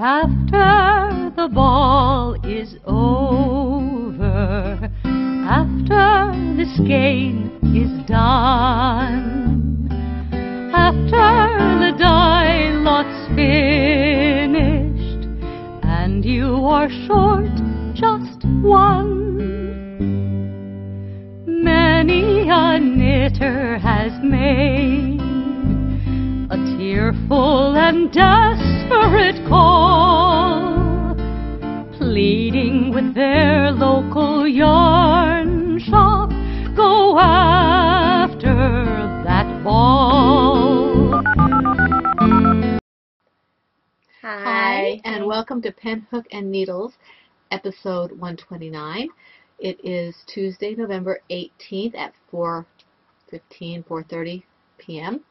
After the ball is over, after this game is done, after the die lot's finished, and you are short just one, many a knitter has made a tearful and desperate call, pleading with their local yarn shop, go after that ball. Hi, and welcome to Pen, Hook, and Needles, episode 129. It is Tuesday, November 18th at 4:30 p.m.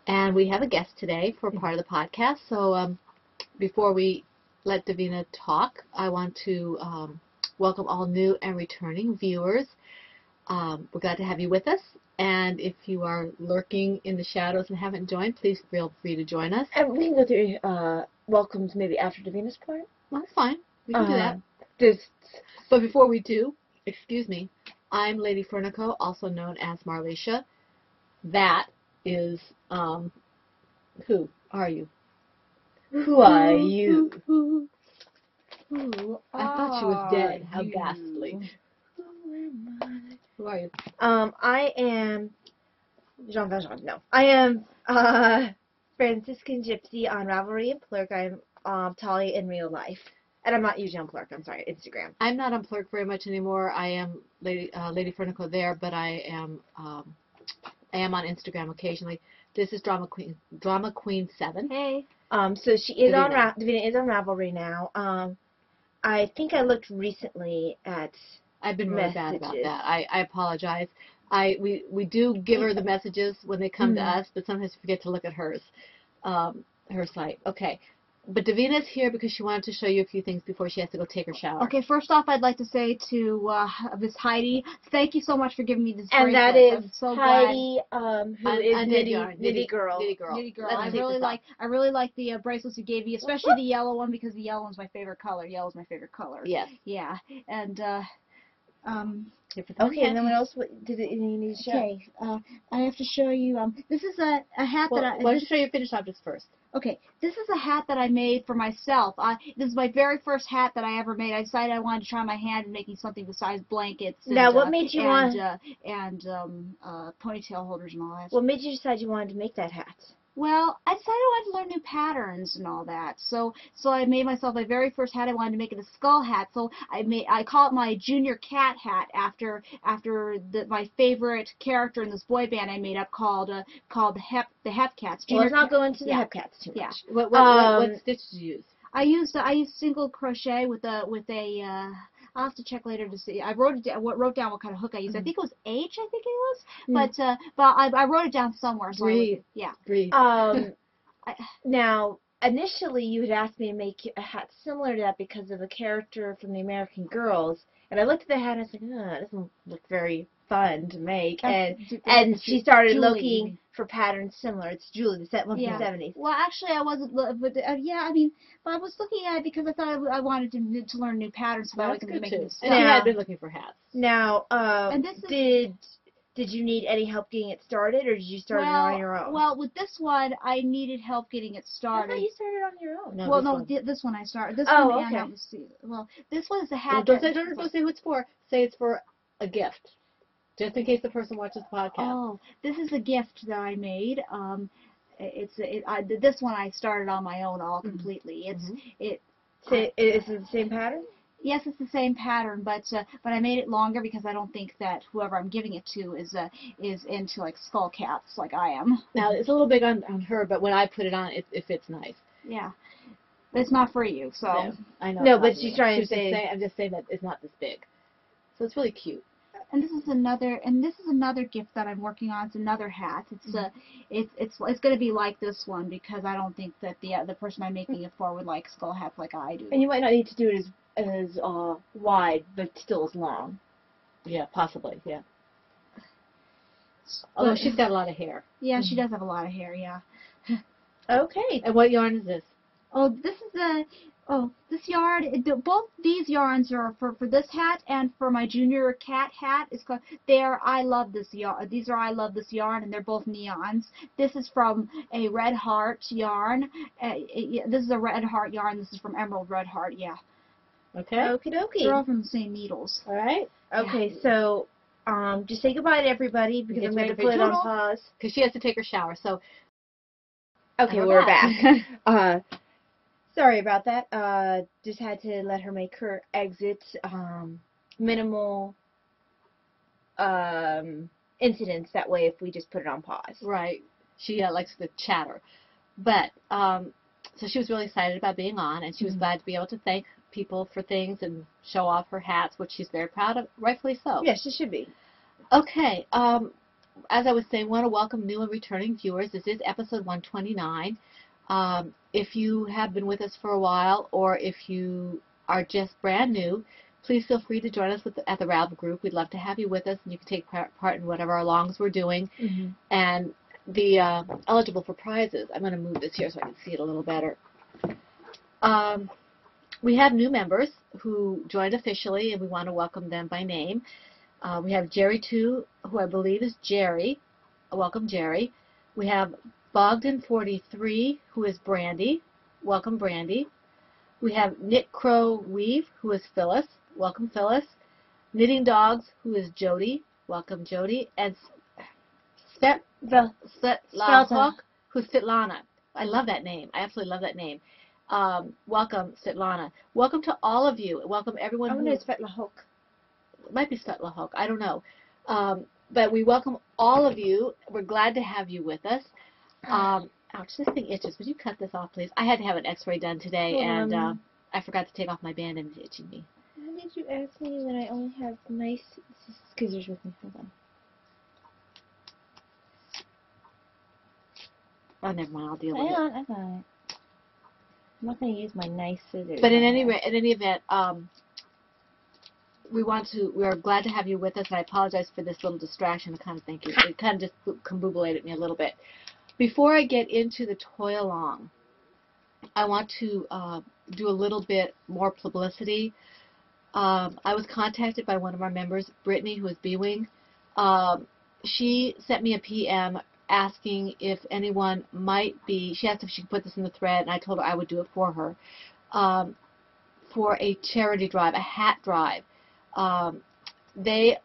And we have a guest today for part of the podcast. So before we let Davina talk, I want to welcome all new and returning viewers. We're glad to have you with us. And if you are lurking in the shadows and haven't joined, please feel free to join us. And we can go through welcomes maybe after Davina's part. Well, that's fine. We can do that. But before we do, excuse me, I'm Lady Fernico, also known as Marlecia. That is, who are you? Who are you? Who I thought she was dead. How ghastly. Who are you? I am Jean Valjean. No, I am Franciscan Gypsy on Ravelry and Plurk. I'm Tali in real life, and I'm not usually on Plurk. I'm sorry, Instagram. I'm not on Plurk very much anymore. I am Lady Fernico there, but I am on Instagram occasionally. This is Drama Queen 7. Hey. So she is Davina is on Ravelry now. I think I looked recently at. I've been really bad about that. I apologize. We do give her the messages when they come to us, but sometimes we forget to look at hers, her site. Okay. But Davina's here because she wanted to show you a few things before she has to go take her shower. Okay, first off, I'd like to say to Miss Heidi, thank you so much for giving me this bracelet. And that is so Heidi, who is Knitty Girl. Knitty Girl. I really like the bracelets you gave me, especially the yellow one, because the yellow one's my favorite color. Yellow's my favorite color. Yes. Yeah. And okay, and then what else did you need to show? Okay, I have to show you. This is a hat that I. Why don't you show your finished objects first? Okay, this is a hat that I made for myself. This is my very first hat that I ever made. I decided I wanted to try my hand in making something besides blankets. And, now, what made you ponytail holders and all that. What made you decide you wanted to make that hat? Well, I decided I wanted to learn new patterns and all that. So I made myself my very first hat. I wanted to make it a skull hat. So I call it my junior cat hat after my favorite character in this boy band I made up called the Hep Cats. Well, let's not go into the Hep Cats too much. Yeah. What stitch did you use? I used single crochet with a I'll have to check later to see. I wrote down what kind of hook I used. I think it was H. I think it was, but I wrote it down somewhere. So Breathe. Breathe. Now, initially, you had asked me to make a hat similar to that because of a character from the American Girls, and I looked at the hat and I was like, it doesn't look very fun to make. And she started looking for patterns similar. It's Julie, the one from the 70s. Well, actually, I wasn't, but but I was looking at it because I thought I wanted to learn new patterns so that I could make this stuff. And you had been looking for hats. Now, did you need any help getting it started, or did you start it on your own? Well, with this one, I needed help getting it started. I thought you started on your own. This one I started. This one, okay. Well, this one is a hat. Don't say who it's for. Say it's for a gift. Just in case the person watches the podcast. Oh, this is a gift that I made. This one I started on my own completely. Is it the same pattern? Yes, it's the same pattern, but I made it longer because I don't think that whoever I'm giving it to is into like skull cats like I am. Now it's a little big on her, but when I put it on, it fits nice. Yeah, but it's not for you, so. No, I know. No, but she's trying to say. I'm just saying that it's not this big, so it's really cute. And this is another gift that I'm working on. It's another hat. It's going to be like this one because I don't think that the person I'm making it for would like skull hats like I do. And you might not need to do it as wide, but still as long. Yeah, possibly. Yeah. Although she's got a lot of hair. Yeah, she does have a lot of hair. Yeah. Okay. And what yarn is this? Oh, this yarn. Both these yarns are for this hat and for my junior cat hat. It's called. I love this yarn. These are I love this yarn, and they're both neons. This is from a Red Heart yarn. This is a Red Heart yarn. This is from Emerald Red Heart. Yeah. Okay. Okie dokie. They're all from the same needles. All right. Okay, so just say goodbye to everybody because I'm going to put it on pause. Because she has to take her shower. So. Okay, we're back. Sorry about that. Just had to let her make her exit. Minimal incidents. That way, if we just put it on pause. Right. She likes to chatter. But, so she was really excited about being on, and she was glad to be able to thank people for things and show off her hats, which she's very proud of, rightfully so. Yes, she should be. Okay. As I was saying, I want to welcome new and returning viewers. This is episode 129. If you have been with us for a while, or if you are just brand new, please feel free to join us at the Rabble group. We'd love to have you with us, and you can take part in whatever alongs we're doing, and be eligible for prizes. I'm going to move this here so I can see it a little better. We have new members who joined officially, and we want to welcome them by name. We have Jerry 2, who I believe is Jerry. Welcome, Jerry. We have Bogdan 43, who is Brandy. Welcome, Brandy. We have Knit Crow Weave, who is Phyllis. Welcome, Phyllis. Knitting Dogs, who is Jody. Welcome, Jody. And Svetlana, who's Svetlana. I love that name. I absolutely love that name. Welcome, Svetlana. Welcome to all of you. Welcome everyone. I know Svetlana. It might be Svetlana. I don't know. But we welcome all of you. We're glad to have you with us. Ouch, this thing itches. Would you cut this off, please? I had to have an x-ray done today, and I forgot to take off my band, and it's itching me. Why did you ask me when I only have nice scissors with me? Hold on. Oh, never mind. I'll deal with it. I got it. I'm not going to use my nice scissors. But in any event, we are glad to have you with us, and I apologize for this little distraction. I kind of think it kind of just combobulated me a little bit. Before I get into the toy along, I want to do a little bit more publicity. I was contacted by one of our members, Brittany, who is B-Wing. She sent me a PM asking if anyone might be, she asked if she could put this in the thread, and I told her I would do it for her, for a charity drive, a hat drive. They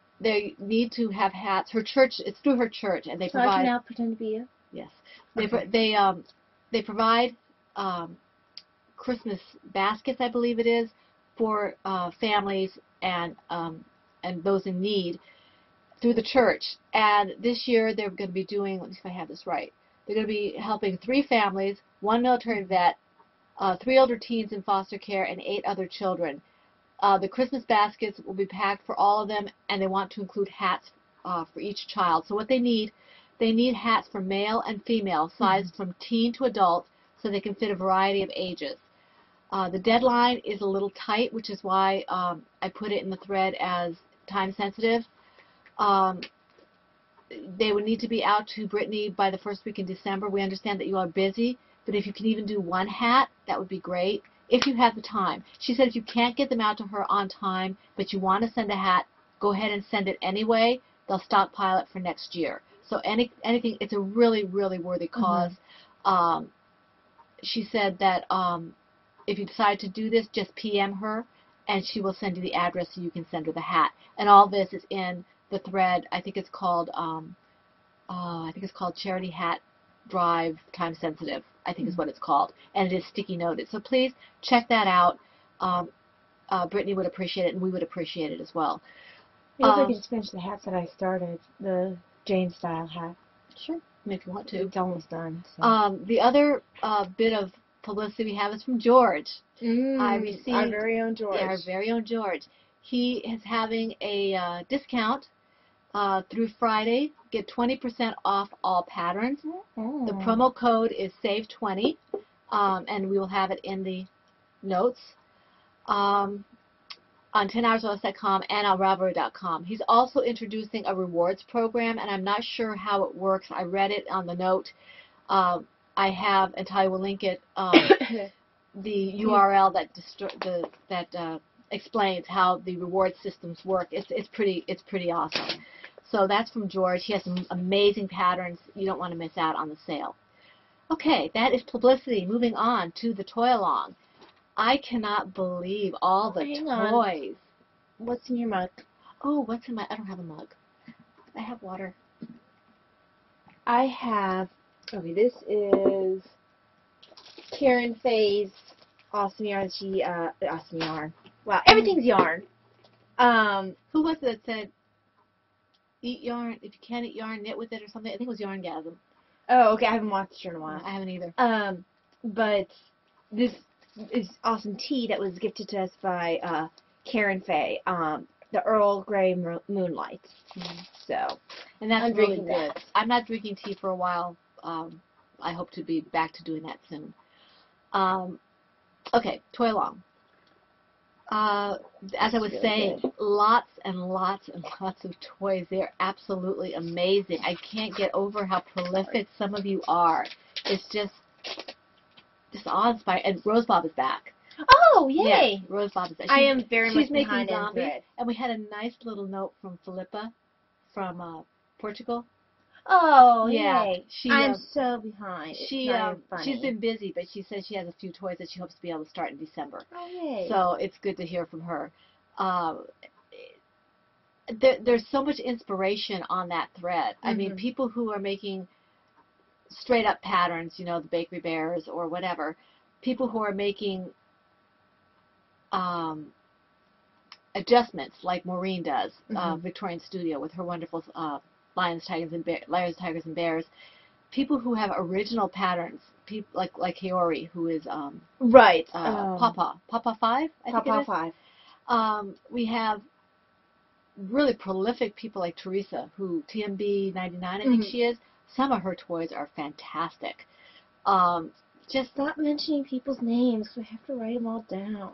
need to have hats. Her church, it's through her church, and they provide. So I can now pretend to be you? Yes. They provide Christmas baskets, I believe it is, for families and those in need through the church. And this year they're going to be doing, let me see if I have this right, they're going to be helping 3 families, 1 military vet, 3 older teens in foster care, and 8 other children. The Christmas baskets will be packed for all of them, and they want to include hats for each child. So what they need hats for male and female, sized from teen to adult, so they can fit a variety of ages. The deadline is a little tight, which is why I put it in the thread as time sensitive. They would need to be out to Brittany by the first week in December. We understand that you are busy, but if you can even do 1 hat, that would be great, if you have the time. She said if you can't get them out to her on time, but you want to send a hat, go ahead and send it anyway. They'll stockpile it for next year. So anything, it's a really, really worthy cause. She said that if you decide to do this, just PM her, and she will send you the address so you can send her the hat. And all this is in the thread. I think it's called Charity Hat Drive Time Sensitive, I think is what it's called, and it is sticky noted. So please check that out. Brittany would appreciate it, and we would appreciate it as well. Maybe I could just finish the hats that I started, the Jane style hat. Sure, if you want to. It's almost done. So. The other bit of publicity we have is from George. I received our very own George. Yeah, our very own George. He is having a discount through Friday. Get 20% off all patterns. The promo code is SAVE20, and we will have it in the notes on 10hourswellness.com and on Ravelry.com. He's also introducing a rewards program, and I'm not sure how it works. I read it on the note. I have, and Ty will link it, the URL that explains how the reward systems work. It's pretty awesome. So that's from George. He has some amazing patterns. You don't want to miss out on the sale. Okay, that is publicity. Moving on to the toy along. I cannot believe all the Hang toys. on. What's in your mug? Oh, what's in my? I don't have a mug. I have water. I have. Okay, this is Karen Faye's awesome yarn. Awesome yarn. Wow, everything's yarn. Who was it that said, eat yarn, if you can't eat yarn, knit with it or something? I think it was Yarngasm. Oh, okay. I haven't watched her in a while. I haven't either. But this is awesome tea that was gifted to us by Karen Faye. The Earl Grey Moonlight. So, And that's I'm really drinking good. that. I'm not drinking tea for a while. I hope to be back to doing that soon. Okay, toy along. As I was Really saying, good. lots and lots and lots of toys. They're absolutely amazing. I can't get over how prolific some of you are. It's just awe-inspiring. And Rose Bob is back. Oh, yay! Yes, Rose Bob is back. I am very much She's making behind in zombies. thread. And we had a nice little note from Philippa from Portugal. Oh, Yeah, yay! she, I'm so behind. It's She's been busy, but she says she has a few toys that she hopes to be able to start in December. Oh, yay! So it's good to hear from her. There's so much inspiration on that thread. I mean, people who are making straight up patterns, you know, the Bakery Bears or whatever. People who are making adjustments like Maureen does, Victorian Studio with her wonderful Lions, Tigers, and Bears. People who have original patterns, people like Kaori, who is right. Papa 5, I think it is. Papa 5. We have really prolific people like Teresa, who TMB 99, I think she is. Some of her toys are fantastic. Just stop mentioning people's names. We have to write them all down.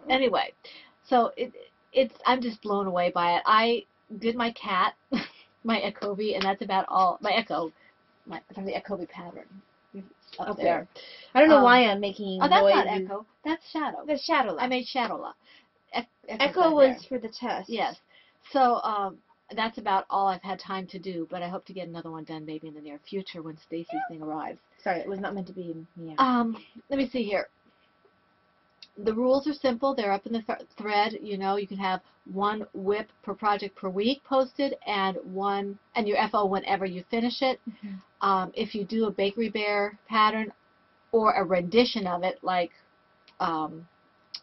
Anyway, so I'm just blown away by it. I did my cat, my Ecovy, and that's about all. From the Ecovy pattern up there. I don't know why I'm making Oh, that's noises. not Echo. That's Shadow. That's Shadowla. I made Shadowla. Echo was for the test. Yes. So that's about all I've had time to do, but I hope to get another one done maybe in the near future when Stacy's thing arrives. Sorry, it was not meant to be. Yeah. Let me see here. The rules are simple. They're up in the thread. You know, you can have one whip per project per week posted and your FO whenever you finish it. If you do a Bakery Bear pattern or a rendition of it like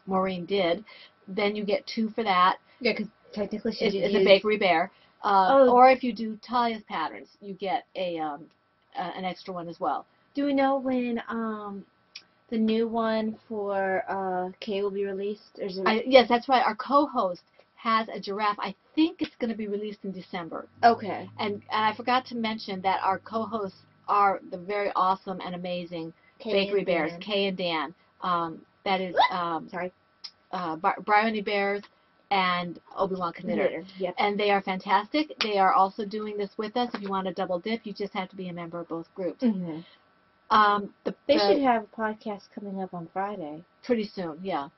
Maureen did, then you get 2 for that. Yeah, because technically it's a Bakery Bear. Or if you do Talia's patterns, you get an extra one as well. Do we know when the new one for Kay will be released? Or is it... Yes, that's right. Our co-host has a giraffe. I think it's going to be released in December. Okay. And I forgot to mention that our co-hosts are the very awesome and amazing Bakery Bears, Kay and Dan. That is Bryony Bears and Obi-Wan Knitter. Yep. And they are fantastic. They are also doing this with us. If you want to double dip, you just have to be a member of both groups. They should have a podcast coming up on Friday. Pretty soon, yeah.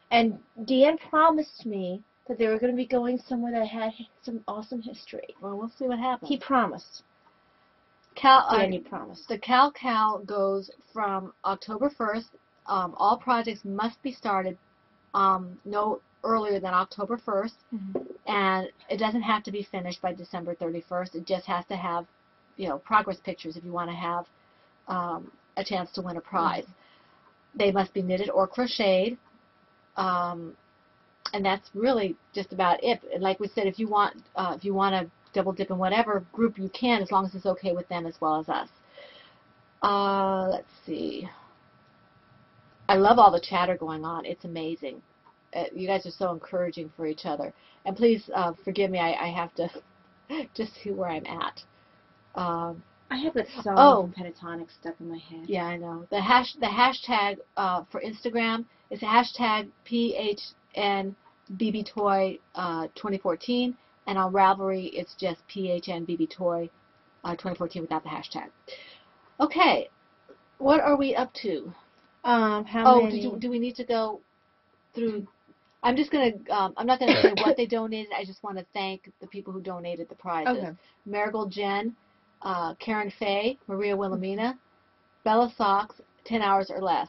And Dan promised me that they were going to be going somewhere that had some awesome history. Well, we'll see what happens. He promised. Danny promised. The Cal goes from October 1st. All projects must be started no earlier than October 1st, and it doesn't have to be finished by December 31st. It just has to have, progress pictures if you want to have a chance to win a prize. They must be knitted or crocheted, and that's really just about it. And like we said, if you want to double dip in whatever group you can, as long as it's okay with them as well as us. Let's see. I love all the chatter going on. It's amazing. You guys are so encouraging for each other. And please forgive me. I have to just see where I'm at. I have that song from Pentatonic stuck in my head. Yeah, I know. The hashtag for Instagram is hashtag PHNBBToy 2014, and on Ravelry it's just PHNBBToy 2014 without the hashtag. Okay, What are we up to? How many? Do we need to go through? I'm just gonna. I'm not gonna say what they donated. I just want to thank the people who donated the prizes. Okay. Marigold Jen, Karen Faye, Maria Wilhelmina, Bella Socks, 10 hours or less.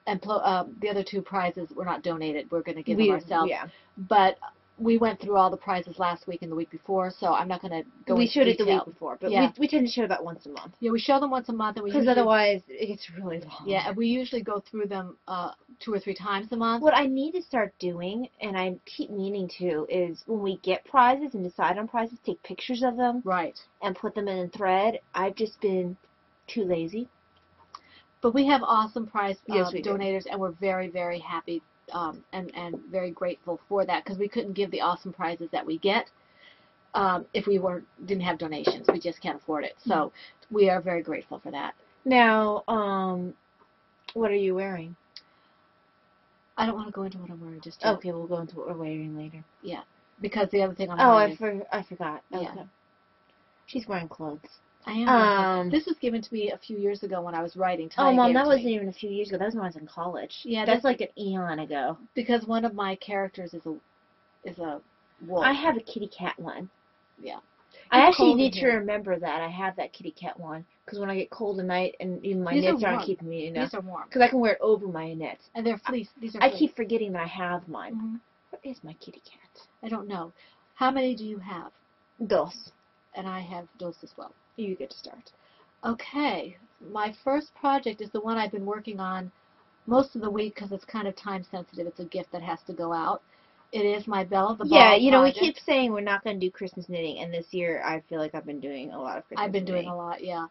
And the other 2 prizes were not donated. We're going to give them ourselves. Yeah. But we went through all the prizes last week and the week before, so I'm not going to go into showed it the detail. week before, but Yeah. we tend to show that once a month. Yeah, we show them once a month, and because otherwise it gets really long. Yeah, and we usually go through them 2 or 3 times a month. What I need to start doing, and I keep meaning to, is when we get prizes and decide on prizes, take pictures of them. Right. And put them in a thread. I've just been too lazy. But we have awesome prize donators, and we're very, very happy and very grateful for that, because we couldn't give the awesome prizes that we get if we didn't have donations. We just can't afford it. So we are very grateful for that. Now, what are you wearing? I don't want to go into what I'm wearing just yet. Okay, we'll go into what we're wearing later. Yeah, because the other thing I'm wearing. I forgot. Okay. Yeah. She's wearing clothes. I am. This was given to me a few years ago when I was writing. Oh, Mom, that wasn't even a few years ago. That was when I was in college. Yeah, that's like an eon ago. Because one of my characters is a wolf. I have a kitty cat one. Yeah. I actually need to remember that I have that kitty cat one, because when I get cold at night and even my knits aren't keeping me enough. These are warm. Because I can wear it over my knits. And they're fleece. These are. I keep forgetting that I have mine. Mm-hmm. What is my kitty cat? I don't know. How many do you have? Dos. And I have dos as well. You get to start. Okay. My first project is the one I've been working on most of the week because it's kind of time sensitive. It's a gift that has to go out. It is my Belle of the Ball project. We keep saying we're not going to do Christmas knitting, and this year I feel like I've been doing a lot of Christmas knitting. I've been doing a lot, yeah.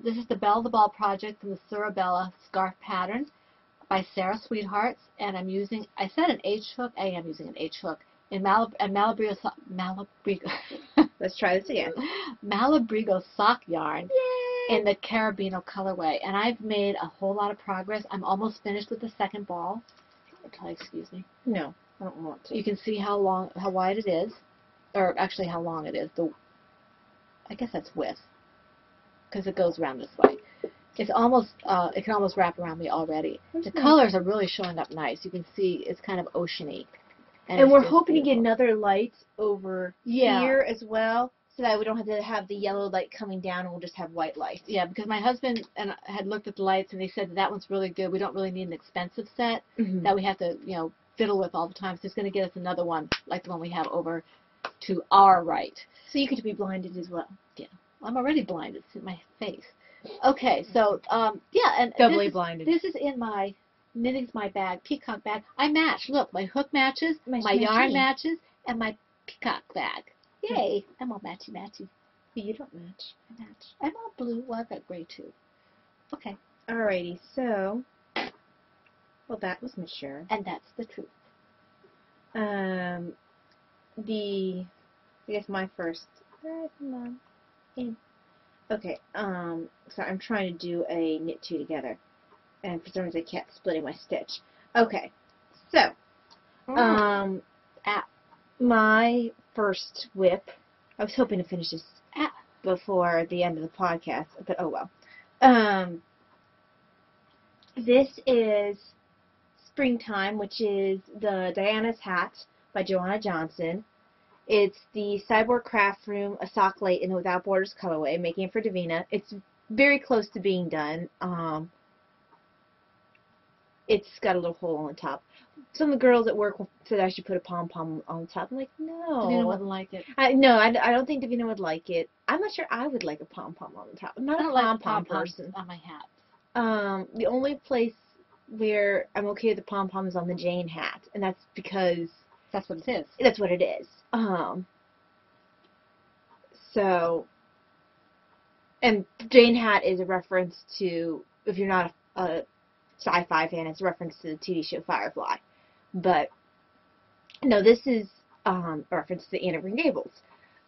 This is the Belle of the Ball project from the Surabella scarf pattern by Sarah Sweethearts, and I'm using, I said an H hook, I am using an H hook, in Malabrigo Let's try this again. Malabrigo sock yarn. Yay! In the Carabino colorway, and I've made a whole lot of progress. I'm almost finished with the second ball. Excuse me. No, I don't want to. You can see how wide it is, or actually how long it is. I guess that's width, because it goes around this way. It's almost, it can almost wrap around me already. The colors are really showing up nice. You can see it's kind of oceany. And we're hoping to get another light over here as well, so that we don't have to have the yellow light coming down and we'll just have white light. Yeah, because my husband had looked at the lights and they said that one's really good. We don't really need an expensive set that we have to, fiddle with all the time. So he's going to get us another one like the one we have over to our right. So you could be blinded as well. Yeah. I'm already blinded. It's in my face. Okay, so, and doubly blinded. This is in my Knitting's My Bag, Peacock bag. I match. Look, my hook matches, my yarn matches, and my peacock bag. Yay! I'm all matchy-matchy. You don't match. I match. I'm all blue. Well, I've got gray, too. Okay. Alrighty, so, well, that was mature. And that's the truth. I guess my first, come on, in. Okay, so I'm trying to do a knit two together, and for some reason I kept splitting my stitch. Okay, so, my first whip, I was hoping to finish this before the end of the podcast, but oh well. This is Springtime, which is the Diana's Hat by Joanna Johnson. It's the Cyborg Craft Room, a sock late in the Without Borders colorway, making it for Davina. It's very close to being done. It's got a little hole on the top. Some of the girls at work said I should put a pom-pom on the top. I'm like, no. Davina wouldn't like it. I don't think Davina would like it. I'm not sure I would like a pom-pom on the top. I'm not a pom-pom person. On my hat. The only place where I'm okay with the pom-pom is on the Jane hat, and that's because that's what it is. That's what it is. So, and Jane hat is a reference to, if you're not a sci-fi fan, it's a reference to the TV show Firefly. But, no, this is a reference to Anne of Green Gables.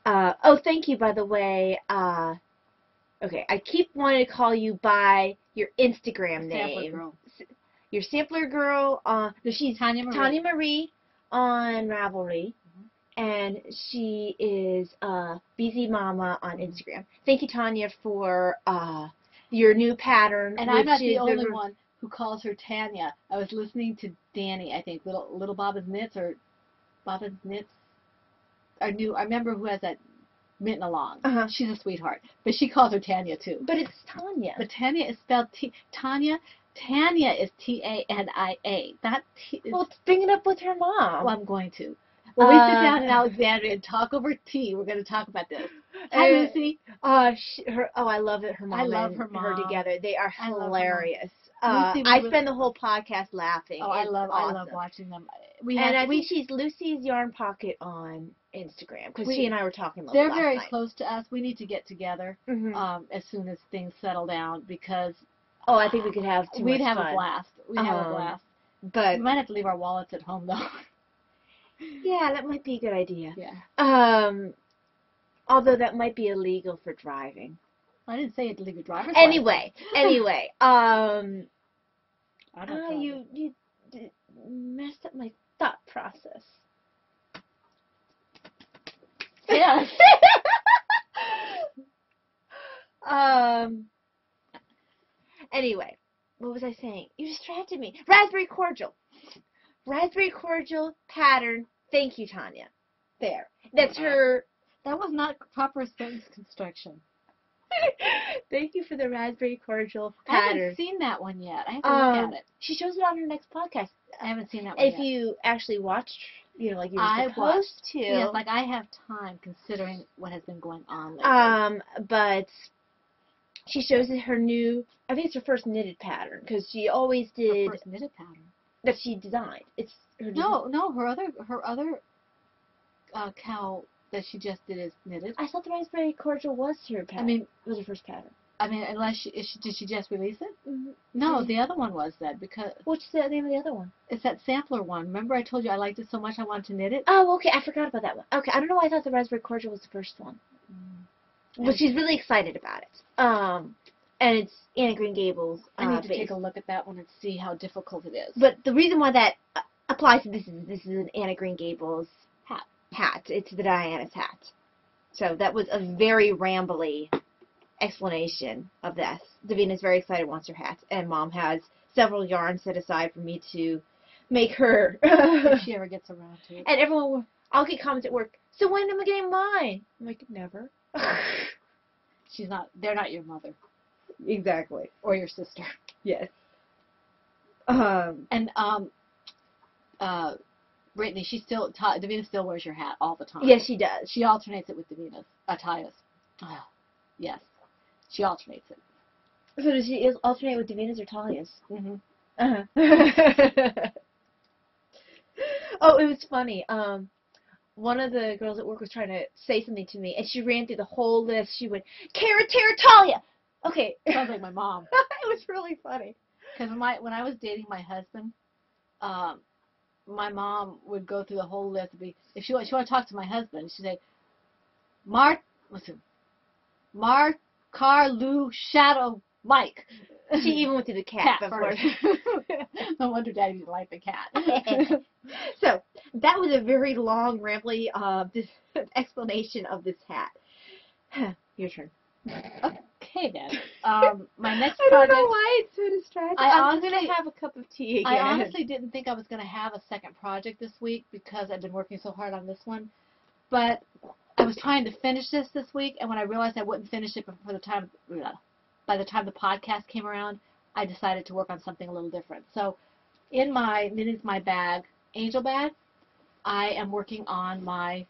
Oh, thank you, by the way. Okay, I keep wanting to call you by your Instagram name. Sampler girl. Your Sampler Girl. No, she's Tanya Marie. Tanya Marie on Ravelry. And she is BZ Mama on Instagram. Thank you, Tanya, for your new pattern. And I'm not the only one who calls her Tanya. I was listening to Danny, I think, Little Baba's Knits or Baba's Knits. I remember who has that Mitten Along. She's a sweetheart, but she calls her Tanya too. But it's Tanya. But Tanya is spelled Tanya. Tanya is Tania, not T. Well, bring it up with her mom. Well, I'm going to. When we sit down in Alexandria and talk over tea, we're going to talk about this. Hi, Lucy. I love it. Her mom. I love and her mom. Her together. They are hilarious. Lucy, I spend the whole podcast laughing. Oh, I love watching them. I think she's Lucy's Yarn Pocket on Instagram because she and I were talking last night. They're very close to us. We need to get together as soon as things settle down because I think we could have too much fun. We'd have a blast. But we might have to leave our wallets at home though. Yeah, that might be a good idea. Yeah. Although that might be illegal for driving. I didn't say illegal driver's Anyway. You messed up my thought process. Yes. Anyway, what was I saying? You distracted me. Raspberry cordial. Raspberry cordial pattern. Thank you, Tanya. There. That's her. That was not proper sentence construction. Thank you for the raspberry cordial pattern. I haven't seen that one yet. I have to look at it. She shows it on her next podcast. I haven't seen that one yet. If you actually watched, like you were supposed to. Yes, like I have time considering what has been going on lately. But she shows it her new, I think it's her first knitted pattern, because she always did. Her first knitted pattern? That she designed. It's her No, her other cow that she just did is knitted. I thought the raspberry cordial was her pattern. I mean, it was her first pattern. I mean, unless did she just release it? Mm-hmm. No, the other one was that because. What's the name of the other one? It's that sampler one. Remember, I told you I liked it so much I wanted to knit it. Oh, okay, I forgot about that one. Okay, I don't know why I thought the raspberry cordial was the first one. But she's really excited about it. And it's Anna Green Gables. I need to take a look at that one and see how difficult it is. But the reason why that applies to this is an Anna Green Gables hat. It's the Diana's hat. So that was a very rambly explanation of this. Davina's very excited, wants her hat, and Mom has several yarns set aside for me to make her. If she ever gets around to it. And everyone, I'll get comments at work. So when am I getting mine? I'm like, never. They're not your mother. Exactly. Or your sister. Yes. Brittany, Davina still wears your hat all the time. Yes, she does. She alternates it with Davina's, Taya's. Yes. She alternates it. So does she alternate with Davina's or Talia's? Mm-hmm. Oh, it was funny. One of the girls at work was trying to say something to me, and she ran through the whole list. She went, Cara, Talia. Okay. Sounds like my mom. It was really funny. Because when I was dating my husband, my mom would go through the whole list. If she wanted to talk to my husband, she'd say, Mark, Carlu, Shadow, Mike. She even went through the cat first. No wonder Daddy didn't like the cat. So, that was a very long, rambly explanation of this hat. Your turn. Okay, then. My next project... I don't know why it's so distracting. I'm going to have a cup of tea again. I honestly didn't think I was going to have a second project this week because I've been working so hard on this one. But I was trying to finish this week, and when I realized I wouldn't finish it by the time the podcast came around, I decided to work on something a little different. So in my Knitting's My Bag angel bag, I am working on my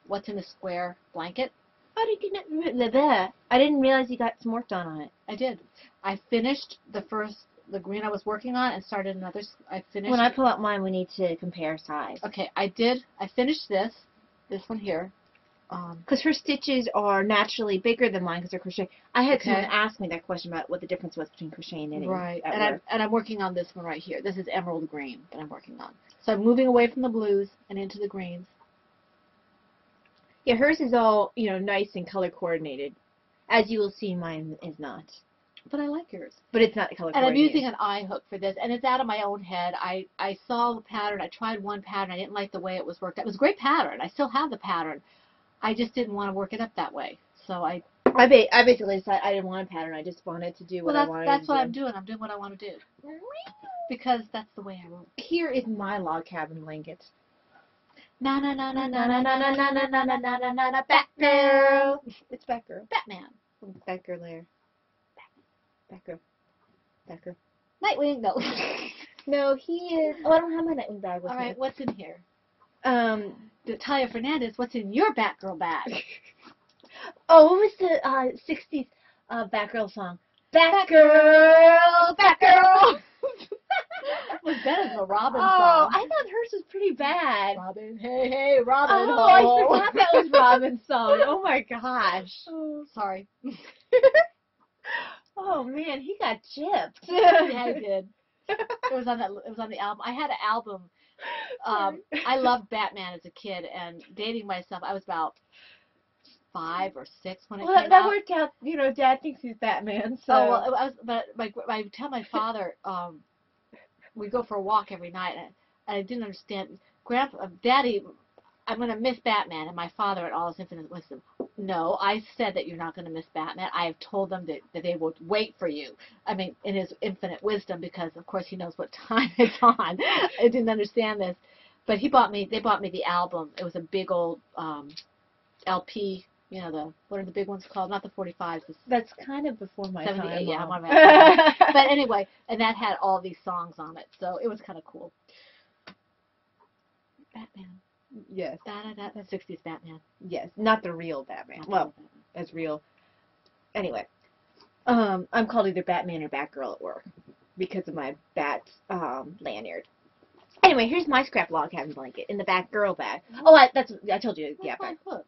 What's in the Square blanket. I didn't realize you got some work done on it. I did. I finished the green I was working on and started another. When I pull out mine, we need to compare size. Okay, I finished this one here. Because her stitches are naturally bigger than mine because they're crochet. I had someone ask me that question about what the difference was between crochet and knitting. Right, and I'm working on this one right here. This is emerald green that I'm working on. So I'm moving away from the blues and into the greens. Yeah, hers is all, nice and color coordinated. As you will see, mine is not. But I like yours. But it's not color coordinated. And I'm using an eye hook for this, and it's out of my own head. I saw the pattern. I tried one pattern. I didn't like the way it was worked out. It was a great pattern. I still have the pattern. I just didn't want to work it up that way. So I I basically decided I didn't want a pattern. I just wanted to do what I wanted to do. That's what I'm doing. I'm doing what I want to do. Because that's the way I roll. Here is my log cabin blanket. Na na na na na na na na na na na na na na na Batgirl. It's Batgirl. Batman. Batgirl there. Batgirl. Batgirl. Nightwing. No. No, he is. Oh, I don't have my Nightwing bag with All me. right. What's in here? Talia Fernandez. What's in your Batgirl bag? Oh, what was the 60s Batgirl song? Batgirl, Batgirl. It was better than the Robin Oh, song. I thought hers was pretty bad. Robin, hey, hey, Robin. Oh, I forgot that was Robin's song. Oh my gosh. Oh, sorry. Oh man, he got gypped. Yeah, I did. It was on the album. I had an album. I loved Batman as a kid, and dating myself, I was about 5 or 6 when it came out. That worked out. You know, Dad thinks he's Batman. So. Oh well, but I would tell my father. We go for a walk every night, and I didn't understand. Daddy, I'm going to miss Batman, and my father, in all his infinite wisdom, no, I said that you're not going to miss Batman. I have told them that they will wait for you. I mean, in his infinite wisdom, because of course he knows what time it's on. I didn't understand this, but they bought me the album. It was a big old LP. You know, what are the big ones called? Not the 45s. That's kind of before my 78, time. yeah, I'm on that. But anyway, and that had all these songs on it, so it was kind of cool. Batman. Yes. The 60s Batman. Yes, not the real Batman. Well, as real. Anyway, I'm called either Batman or Batgirl at work because of my bat lanyard. Anyway, here's my scrap log cabin blanket in the Batgirl bag. Oh, I told you. Yeah. Where's my hook?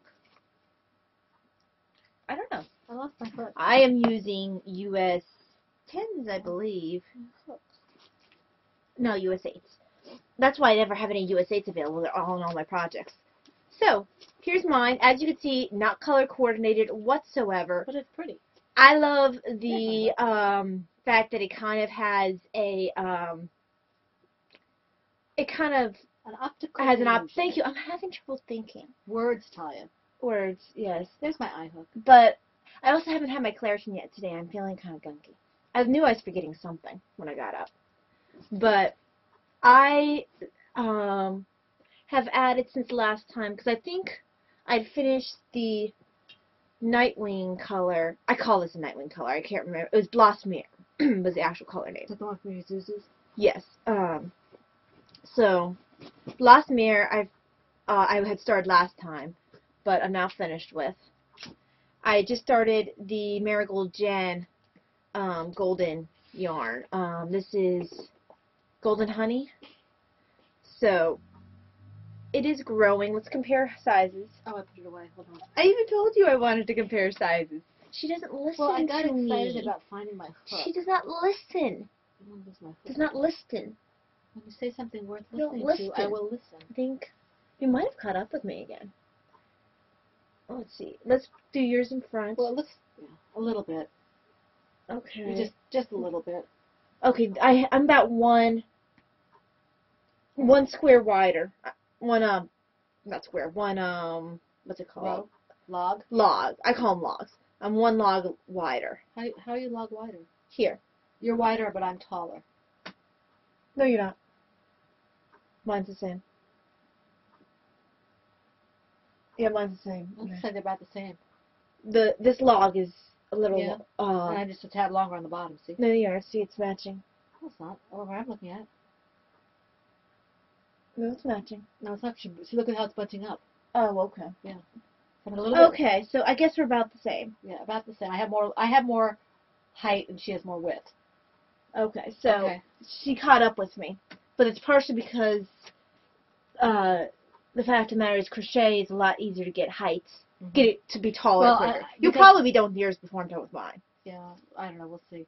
I don't know. I lost my hook. I am using US 10s, I believe. No, US 8s. That's why I never have any US 8s available. They're all in all my projects. So, here's mine. As you can see, not color coordinated whatsoever. But it's pretty. I love the fact that it kind of has a it kind of An optical has an illusion. Thank you. I'm having trouble thinking. Words, Talia. Words, yes. There's my eye hook. But I also haven't had my Claritin yet today. I'm feeling kind of gunky. I knew I was forgetting something when I got up. But I have added since last time, because I think I'd finished the Nightwing color. I call this a Nightwing color. I can't remember. It was Blossomere was the actual color name. Is that the one from your Zuzus? Yes. So, Blossomere I had started last time, but I'm now finished with. I just started the Marigold Jen golden yarn. This is Golden Honey. So, it is growing. Let's compare sizes. Oh, I put it away. Hold on. I even told you I wanted to compare sizes. She doesn't listen Well, I got to excited me. about finding my hook. She does not listen. Where's my hook? Does not listen. When you say something worth Don't listening to, I listen. will listen. I think you might have caught up with me again. Oh, let's see. Let's do yours in front. Well, let's a little bit. Okay. Just a little bit. Okay, I'm about one square wider. Not square. One what's it called? Log. Log. I call them logs. I'm one log wider. How are you log wider? Here. You're wider, but I'm taller. No, you're not. Mine's the same. Yeah, mine's the same. Looks like they're about the same. This log is a little. Yeah. And I'm just a tad longer on the bottom. See? No, you are. See, it's matching. No, it's not. Oh, I'm looking at it. No, it's matching. No, it's not. See, look at how it's bunching up. Oh, okay. Yeah. So I'm a little bit, Okay, so I guess we're about the same. yeah, about the same. I have more height and she has more width. Okay, so Okay. she caught up with me, but it's partially because the fact of the matter is crochet is a lot easier to get height, get it to be taller Well, quicker. because- You'll probably be done with yours before I'm done with mine. Yeah, I don't know. We'll see.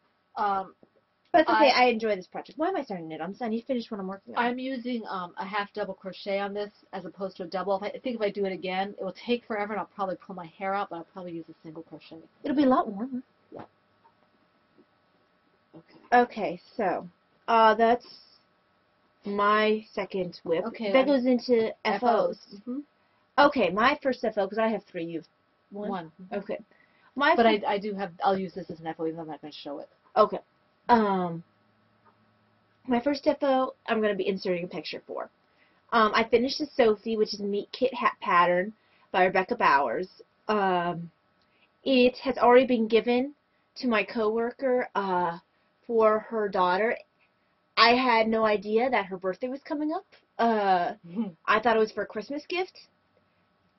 But it's okay. I enjoy this project. Why am I starting it? I need to finish what I'm working on. I'm using a half double crochet on this as opposed to a double. I think if I do it again, it will take forever and I'll probably pull my hair out, but I'll probably use a single crochet. It'll be a lot warmer. Yeah. Okay. Okay, so that's my second whip. Okay, That goes into FOs. Mm-hmm. Okay, my first FO, because I have 3, you've One. Okay. But I do have, I'll use this as an FO, even though I'm not going to show it. Okay. My first FO, I'm going to be inserting a picture for. I finished the Sophie, which is a Meet Kit Hat pattern by Rebecca Bowers. It has already been given to my coworker for her daughter. I had no idea that her birthday was coming up. I thought it was for a Christmas gift.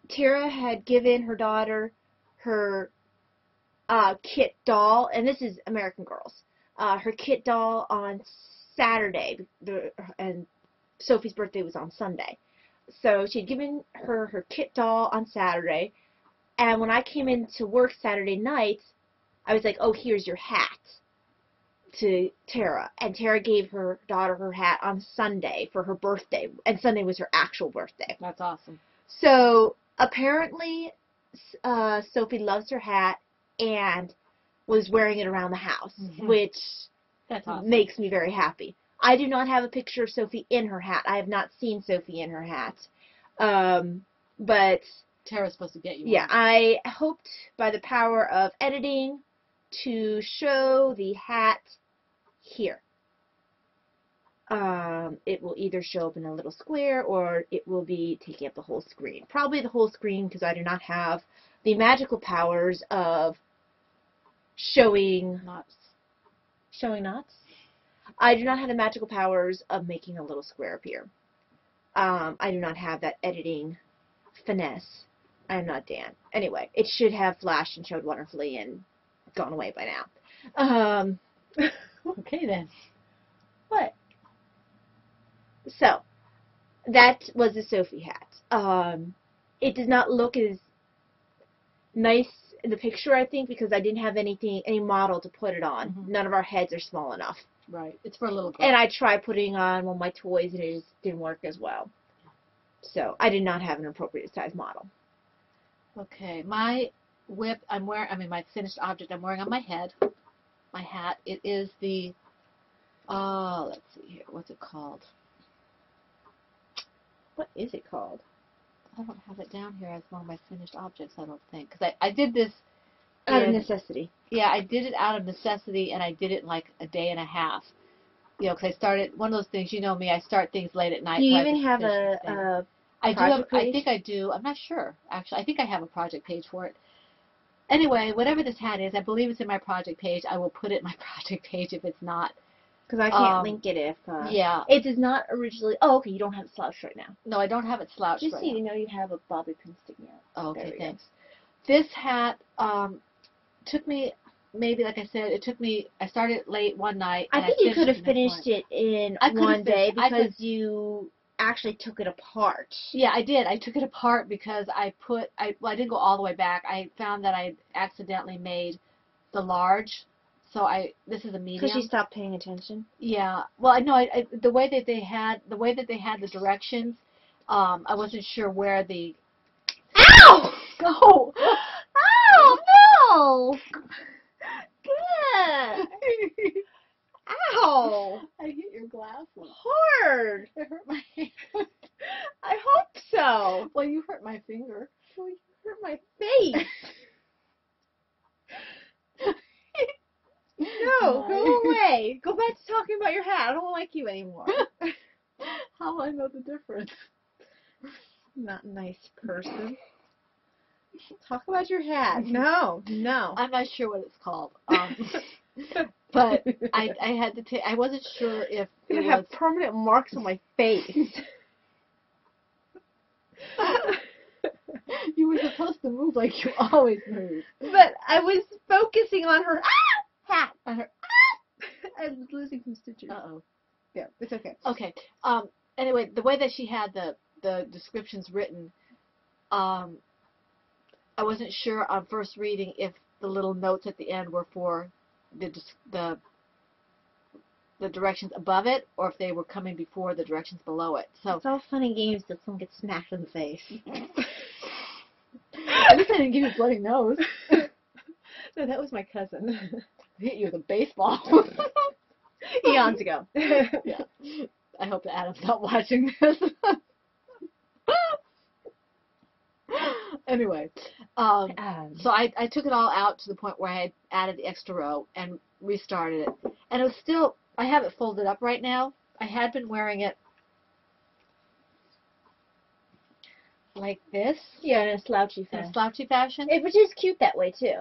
Tara had given her daughter her kit doll, and this is American Girls, her kit doll on Saturday, and Sophie's birthday was on Sunday. So she had given her kit doll on Saturday, and when I came into work Saturday night, I was like, oh, here's your hat to Tara. And Tara gave her daughter her hat on Sunday for her birthday, and Sunday was her actual birthday. That's awesome. So apparently Sophie loves her hat and was wearing it around the house, which That's awesome. makes me very happy. I do not have a picture of Sophie in her hat. I have not seen Sophie in her hat. But Tara's supposed to get you yeah, one. I hoped by the power of editing to show the hat here. It will either show up in a little square or it will be taking up the whole screen. Probably the whole screen because I do not have the magical powers of showing Knots. I do not have the magical powers of making a little square appear. I do not have that editing finesse. I am not Dan. Anyway, it should have flashed and showed wonderfully and gone away by now. Okay then. What? So, that was the Sophie hat. It does not look as nice in the picture, I think, because I didn't have any model to put it on. None of our heads are small enough. Right. It's for a little girl. And I tried putting on one of my toys, and it just didn't work as well. So, I did not have an appropriate size model. Okay. My whip, my finished object I'm wearing on my head, my hat, it is the, let's see here, what's it called? What is it called? I don't have it down here as one of my finished objects, I don't think. Because I did this Out of necessity. Yeah, I did it out of necessity, and I did it in like a day and a half. You know, because I started, one of those things, you know me, I start things late at night. Do you so even have I project page? I think I do. I'm not sure, actually. I think I have a project page for it. Anyway, whatever this hat is, I believe it's in my project page. I will put it in my project page if it's not. Because I can't link it if... yeah. It is not originally... Oh, okay, you don't have it slouched right now. No, I don't have it slouched Just right so now. you know, you have a bobby pin sticking out. Oh, okay, There we thanks. This hat took me, maybe, like I said, I started late one night. I think you could have finished it in one day because you actually took it apart. Yeah, I did. I took it apart because I didn't go all the way back. I found that I accidentally made the large. So this is a medium. Because you stopped paying attention. Yeah. Well, I know the way that they had the directions, I wasn't sure where the. Ow! Go. Ow! No! Good. Ow! I hit your glasses. Hard. It hurt my hand. I hope so. Well, you hurt my finger. Well, you hurt my face. No, go away. Go back to talking about your hat. I don't like you anymore. How will I know the difference? Not a nice person. Talk about your hat. No, no. I'm not sure what it's called. But I had to take. I wasn't sure if I'm gonna have permanent marks on my face. You were supposed to move like you always move. But I was focusing on her hat. On her I was losing some stitches. Uh-oh. Yeah, it's okay. Okay. Anyway, the way that she had the descriptions written, I wasn't sure on first reading if the little notes at the end were for the directions above it, or if they were coming before the directions below it. So it's all fun and games till someone gets smacked in the face. At least I didn't give you a bloody nose. No, that was my cousin. Hit you with a baseball. Eons ago. Yeah. I hope that Adam's not watching this. Anyway, So I took it all out to the point where I had added the extra row and restarted it. And it was still, I have it folded up right now. I had been wearing it like this. Yeah, in a slouchy In fashion. a slouchy fashion. Which is cute that way, too.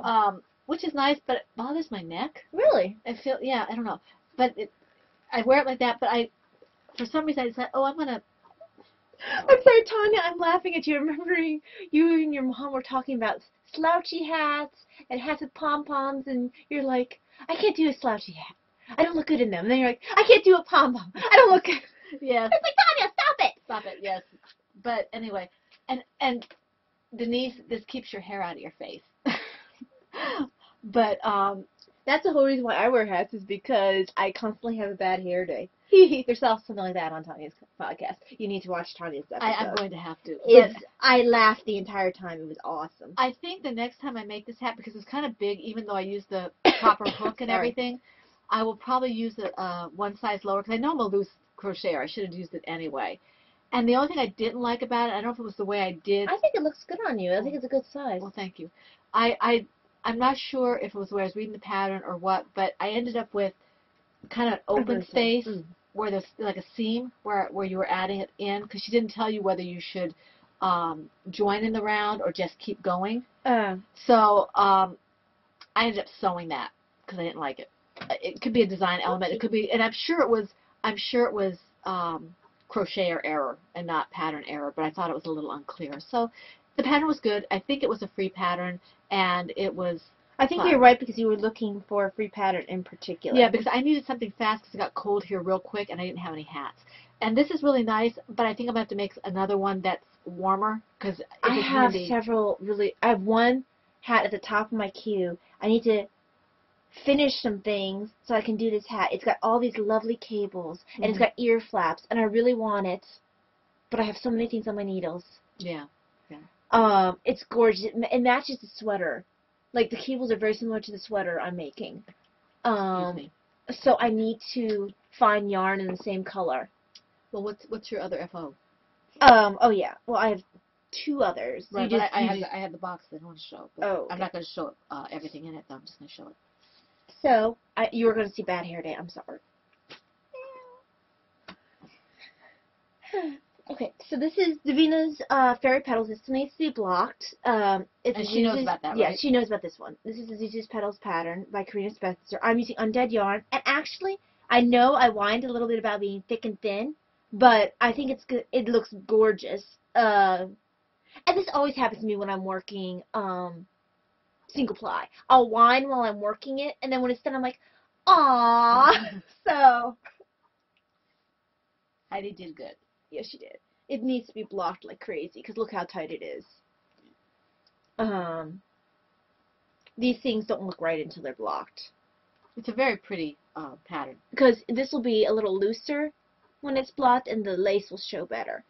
Which is nice, but it bothers my neck. Really? I feel, yeah, I don't know. But I wear it like that, but for some reason I decided, oh, I'm going to. I'm sorry, Tanya, I'm laughing at you. Remembering you and your mom were talking about slouchy hats and hats with pom-poms, and you're like, I can't do a slouchy hat. I don't look good in them. And then you're like, I can't do a pom-pom. I don't look good. Yes. It's like, Tanya, stop it! Stop it, yes. But anyway, and Denise, this keeps your hair out of your face. But that's the whole reason why I wear hats, is because I constantly have a bad hair day. There's also something like that on Tanya's podcast. You need to watch Tanya's episode. I'm going to have to. I laughed the entire time. It was awesome. I think the next time I make this hat, because it's kind of big, even though I use the proper hook and everything, I will probably use it one size lower, because I know I'm a loose crocheter. I should have used it anyway. And the only thing I didn't like about it, I don't know if it was the way I did. I think it looks good on you. I think it's a good size. Well, thank you. I'm not sure if it was the way I was reading the pattern or what, but I ended up with kind of open space where there's like a seam where you were adding it in, because she didn't tell you whether you should join in the round or just keep going. So I ended up sewing that because I didn't like it. It could be a design element. It could be, and I'm sure it was crocheter error and not pattern error, but I thought it was a little unclear. So the pattern was good. I think it was a free pattern, and it was I think fun. you're right, because you were looking for a free pattern in particular. Yeah, because I needed something fast because it got cold here real quick, and I didn't have any hats. And this is really nice, but I think I'm going to have to make another one that's warmer, because I have several really. I have one hat at the top of my queue. I need to finish some things so I can do this hat. It's got all these lovely cables, and it's got ear flaps, and I really want it, but I have so many things on my needles. Yeah. It's gorgeous. It matches the sweater. Like, the cables are very similar to the sweater I'm making. So I need to find yarn in the same color. Well, what's your other FO? Oh yeah. Well, I have two others. Right, but I have the box that I want to show. But okay. I'm not going to show everything in it, though. I'm just going to show it. So, you were going to see Bad Hair Day. I'm sorry. Okay, so this is Davina's Fairy Petals. This needs to be blocked. And she knows about that, right? Yeah, she knows about this one. This is the Zuzu's Petals pattern by Karina Spencer. I'm using undead yarn. And actually, I know I whined a little bit about being thick and thin, but I think it's good. It looks gorgeous. And this always happens to me when I'm working single ply. I'll whine while I'm working it, and then when it's done, I'm like, aww. So Heidi did good. Yes, she did. It needs to be blocked like crazy, because look how tight it is. These things don't look right until they're blocked. It's a very pretty pattern. Because this will be a little looser when it's blocked, and the lace will show better.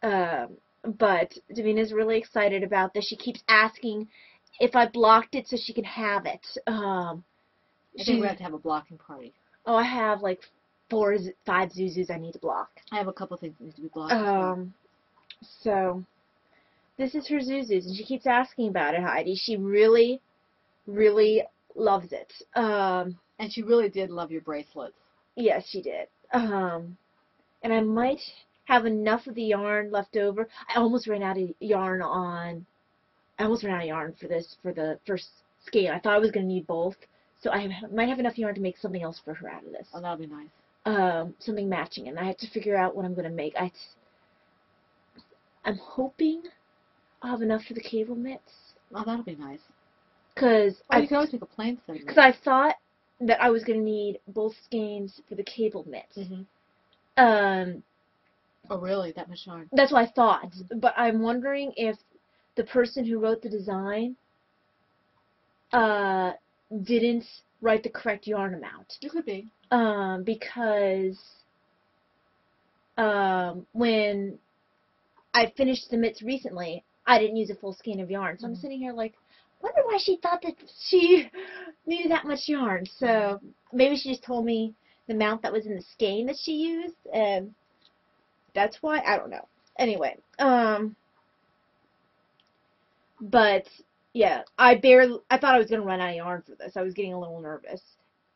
But Davina's really excited about this. She keeps asking if I blocked it so she can have it. I think we have to have a blocking party. Oh, I have like 4 or 5 Zuzus I need to block. I have a couple things that need to be blocked. So this is her Zuzus, and she keeps asking about it, Heidi. She really, really loves it. And she really did love your bracelets. Yes, she did. And I might have enough of the yarn left over. I almost ran out of yarn for this, for the first skein. I thought I was going to need both. So I might have enough yarn to make something else for her out of this. Oh, that'll be nice. Something matching, and I have to figure out what I'm going to make. I'm hoping I'll have enough for the cable mitts. Oh, that'll be nice. Because you can always make a plain set. Because I thought that I was going to need both skeins for the cable mitts. Oh, really? That much yarn? That's what I thought. But I'm wondering if the person who wrote the design didn't write the correct yarn amount. It could be. Because when I finished the mitts recently, I didn't use a full skein of yarn. So I'm sitting here like, wonder why she thought that she needed that much yarn. So maybe she just told me the amount that was in the skein that she used, and that's why. I don't know. Anyway, but Yeah, I thought I was going to run out of yarn for this. I was getting a little nervous.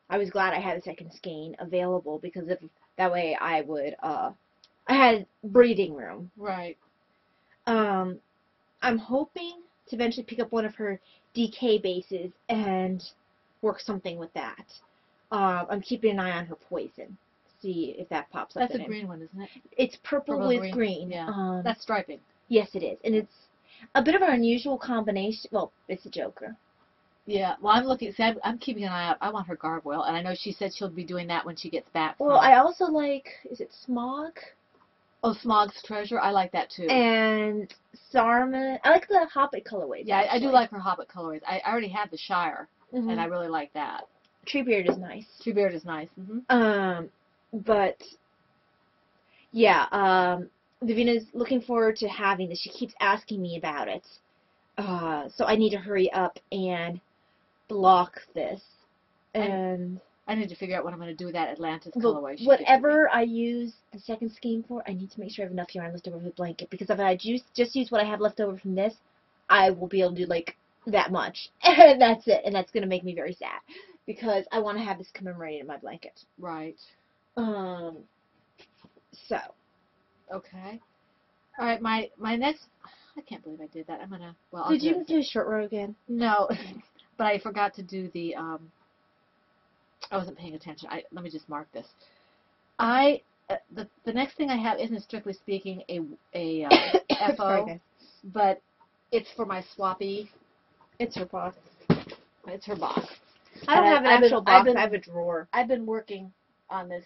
I was glad I had a second skein available because if that way I had breathing room. Right. I'm hoping to eventually pick up one of her DK bases and work something with that. I'm keeping an eye on her poison. See if that pops up. That's a green one, isn't it? It's purple with green. Yeah. That's striping. Yes, it is. And it's a bit of an unusual combination. Well, it's a joker. Yeah. Well, I'm looking. See, I'm keeping an eye out. I want her gargoyle, and I know she said she'll be doing that when she gets back. Well, I also like. Is it Smog? Oh, Smog's Treasure. I like that too. And Saruman. I like the Hobbit colorways. Yeah, I do like her Hobbit colorways. I already have the Shire, Mm-hmm. and I really like that. Treebeard is nice. Treebeard is nice. Mm-hmm. But yeah, Davina's looking forward to having this. She keeps asking me about it. So I need to hurry up and block this. And I need to figure out what I'm going to do with that Atlantis colorway. Whatever I use the second scheme for, I need to make sure I have enough yarn left over for the blanket. Because if I just use what I have left over from this, I will be able to do like that much. And that's it. And that's going to make me very sad. Because I want to have this commemorated in my blanket. Right. So. Okay. All right, my next, I can't believe I did that. I'm gonna, well, I'll Did you do a short row again? No, but I forgot to do the, I wasn't paying attention. Let me just mark this. The next thing I have isn't strictly speaking a FO, but it's for my swappy. It's her box. It's her box. I don't have an actual box. I have a drawer. I've been working on this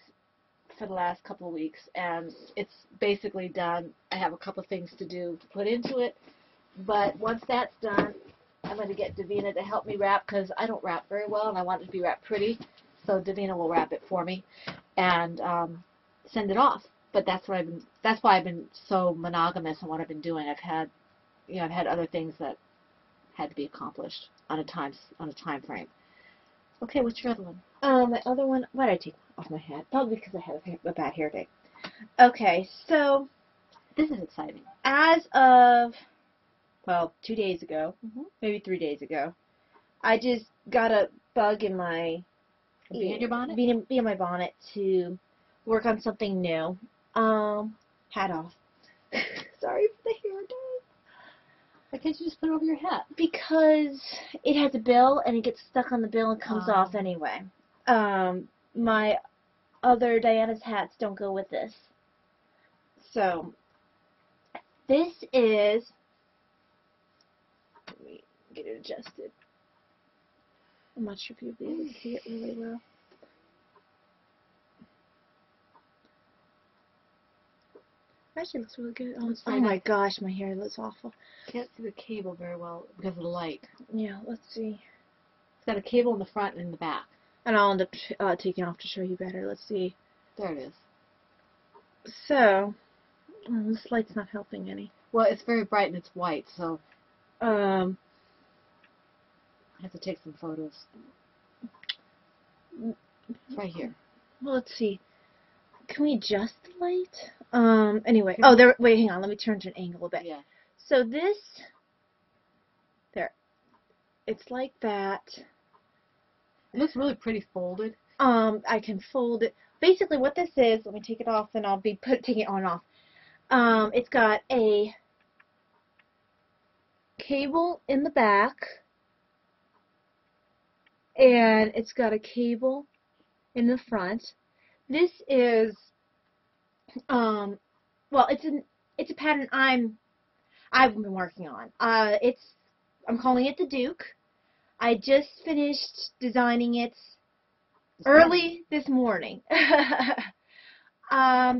for the last couple of weeks, and it's basically done. I have a couple of things to do to put into it, but once that's done, I'm going to get Davina to help me wrap because I don't wrap very well, and I want it to be wrapped pretty, so Davina will wrap it for me and send it off. But that's why I've been so monogamous in what I've been doing. I've had other things that had to be accomplished on a time frame. Okay, what's your other one? My other one, why did I take off my hat? Probably because I had a bad hair day. Okay, so this is exciting. As of, 2 days ago, maybe 3 days ago, I just got a bug in my bee in your bonnet? Bee in my bonnet to work on something new. Hat off. Sorry for the hair day. Why can't you just put it over your hat? Because it has a bill and it gets stuck on the bill and comes off anyway. My other Diana's hats don't go with this. So, this is, let me get it adjusted. I'm not sure if you'll be able to see it really well. Actually, it looks really good. Oh my gosh, my hair looks awful. Can't see the cable very well because of the light. Yeah, let's see. It's got a cable in the front and in the back. And I'll end up taking off to show you better. Let's see. There it is. So, this light's not helping any. Well, it's very bright and it's white, so I have to take some photos. It's right here. Well, let's see. Can we adjust the light? Anyway. Oh, there. Wait, hang on. Let me turn to an angle a bit. Yeah. So this, there. It's like that. It looks really pretty folded. I can fold it. Basically, what this is, let me take it off, and I'll be taking it on and off. It's got a cable in the back, and it's got a cable in the front. This is, well, it's a pattern I've been working on. I'm calling it the Duke. I just finished designing it early this morning.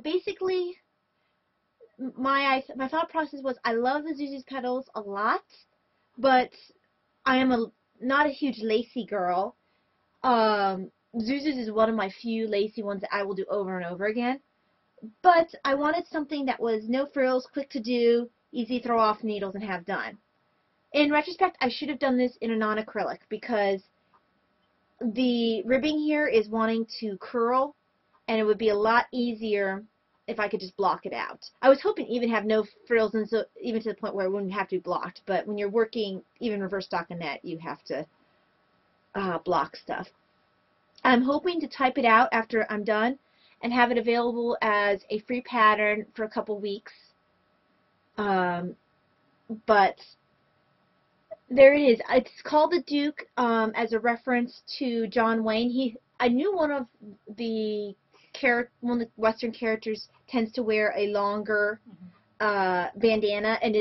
Basically, my thought process was I love the Zuzu's petals a lot, but I am not a huge lacy girl. Zuzu's is one of my few lacy ones that I will do over and over again. But I wanted something that was no frills, quick to do, easy to throw off needles and have done. In retrospect, I should have done this in a non-acrylic because the ribbing here is wanting to curl, and it would be a lot easier if I could just block it out. I was hoping even have no frills, and so even to the point where it wouldn't have to be blocked. But when you're working even reverse stockinette, you have to block stuff. I'm hoping to type it out after I'm done and have it available as a free pattern for a couple weeks. But there it is. It's called the Duke as a reference to John Wayne. I knew one of the Western characters tends to wear a longer bandana, and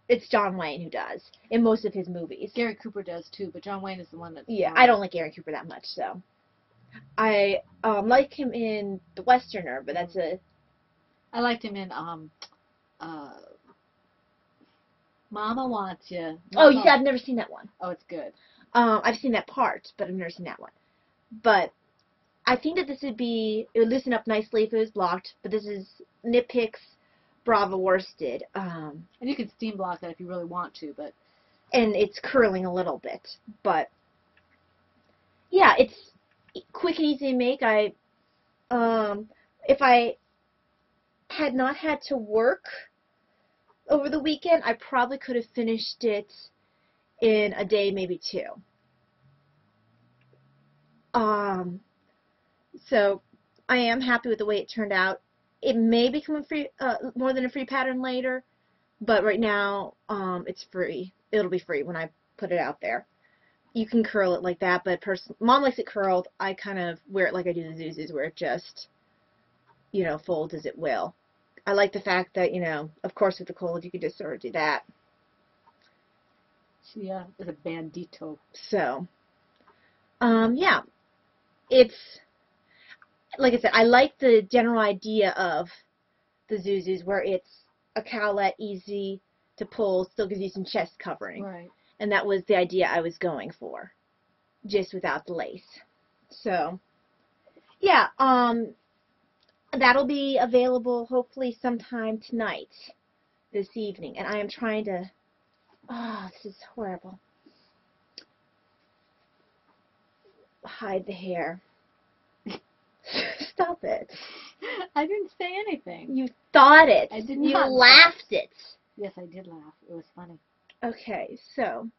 it's John Wayne who does in most of his movies. Gary Cooper does too, but John Wayne is the one that's... Yeah, I don't like Gary Cooper that much, so. I like him in The Westerner, but that's a... I liked him in Mama Wants You. Oh, you see, I've never seen that one. Oh, it's good. I've seen that part, but I've never seen that one. But I think that it would loosen up nicely if it was blocked, but this is Nitpicks Brava worsted. And you can steam block that if you really want to, but... And it's curling a little bit, but... Yeah, it's quick and easy to make. If I had not had to work over the weekend, I probably could have finished it in a day, maybe two. So I am happy with the way it turned out. It may become a free, more than a free pattern later, but right now it's free. It'll be free when I put it out there. You can curl it like that, but Mom likes it curled. I kind of wear it like I do the Zuzus, where it just, folds as it will. I like the fact that, of course with the cold you can just sort of do that. Yeah, it's a bandito. So, yeah. It's, like I said, I like the general idea of the Zuzus, where it's a cowlet, easy to pull, still gives you some chest covering. Right. And that was the idea I was going for, just without the lace. So, yeah, that'll be available hopefully sometime tonight, this evening. And I am trying to, this is horrible, hide the hair. Stop it. I didn't say anything. You thought it. I did You not. laughed it. Yes, I did laugh. It was funny. Okay, so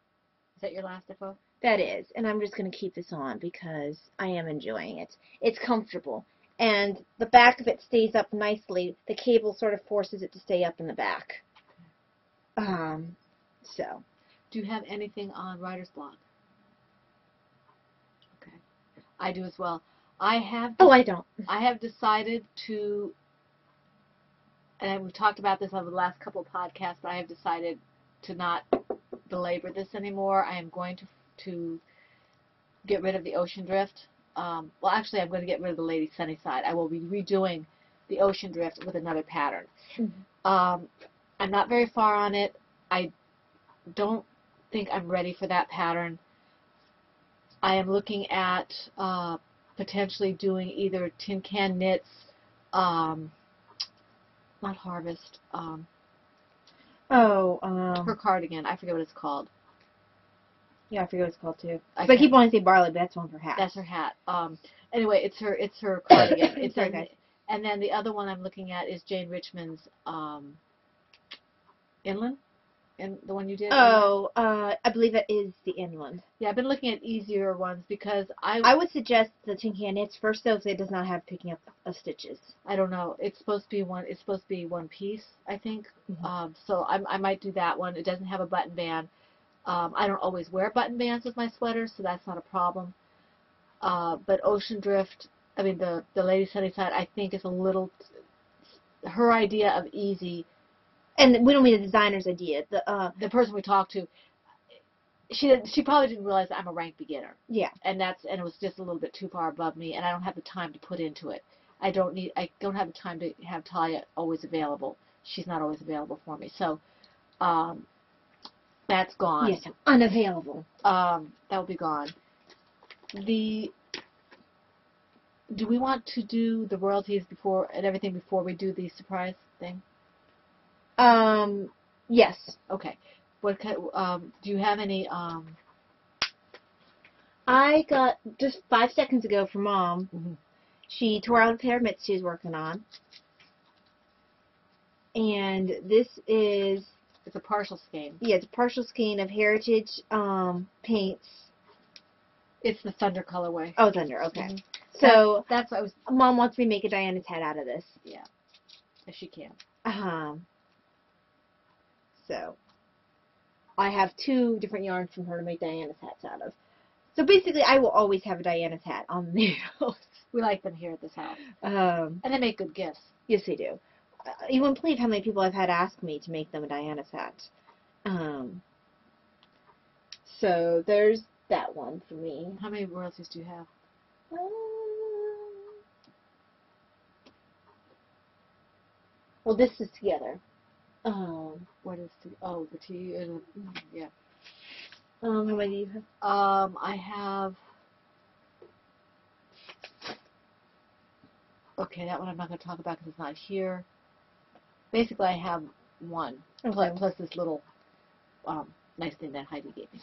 Is that your last info? that is, and I'm just going to keep this on because I am enjoying it. It's comfortable, and the back of it stays up nicely. The cable sort of forces it to stay up in the back. So. Do you have anything on writer's block? Okay. I do as well. I don't. I have decided to, and we've talked about this over the last couple of podcasts, but I have decided to not belabor this anymore. I am going to get rid of the Ocean Drift. Well, actually, I'm going to get rid of the Lady Sunnyside. I will be redoing the Ocean Drift with another pattern. Mm-hmm. I'm not very far on it. I don't think I'm ready for that pattern. I am looking at potentially doing either Tin Can Knits, not Harvest, her cardigan. I forget what it's called. Yeah, I forget what it's called too. But I keep wanting to say Barley, but that's one of her hats. That's her hat. Anyway, it's her cardigan. It's Sorry, guys. And then the other one I'm looking at is Jane Richmond's Inland. And the one you did? Oh, I believe that is the Inland. Yeah, I've been looking at easier ones because I would suggest the Tin Can Knits first, though, so it does not have picking up of stitches. I don't know. It's supposed to be one piece, I think. Mm-hmm. So I might do that one. It doesn't have a button band. I don't always wear button bands with my sweaters, so that's not a problem. But Ocean Drift, I mean the Lady Sunnyside, I think is a little. Her idea of easy. And we don't mean the designer's idea. The person we talked to, she probably didn't realize that I'm a rank beginner. Yeah. And it was just a little bit too far above me, and I don't have the time to put into it. I don't have the time to have Talia always available. She's not always available for me. So, that's gone. Yes, unavailable. That will be gone. Do we want to do the royalties before and everything before we do the surprise thing? Yes. Okay. What kind? Do you have any? I got just 5 seconds ago from Mom. Mm-hmm. She tore out a pair of mitts she was working on, And this is... It's a partial skein. Yeah, it's a partial skein of Heritage paints. It's the Thunder colorway. Oh, Thunder, okay. Mm-hmm. So, that's what I was... Mom wants me to make a Diana's head out of this. Yeah, if she can. So, I have 2 different yarns from her to make Diana's hats out of. So basically, I will always have a Diana's hat on the needles. We like them here at this house. And they make good gifts. Yes, they do. You wouldn't believe how many people I've had ask me to make them a Diana's hat. So there's that one for me. How many royalties do you have? Well, this is together. What is the... Oh, the T... yeah. How many do you have? I have... Okay, that one I'm not going to talk about because it's not here. Basically, I have one. Okay. Plus this little nice thing that Heidi gave me.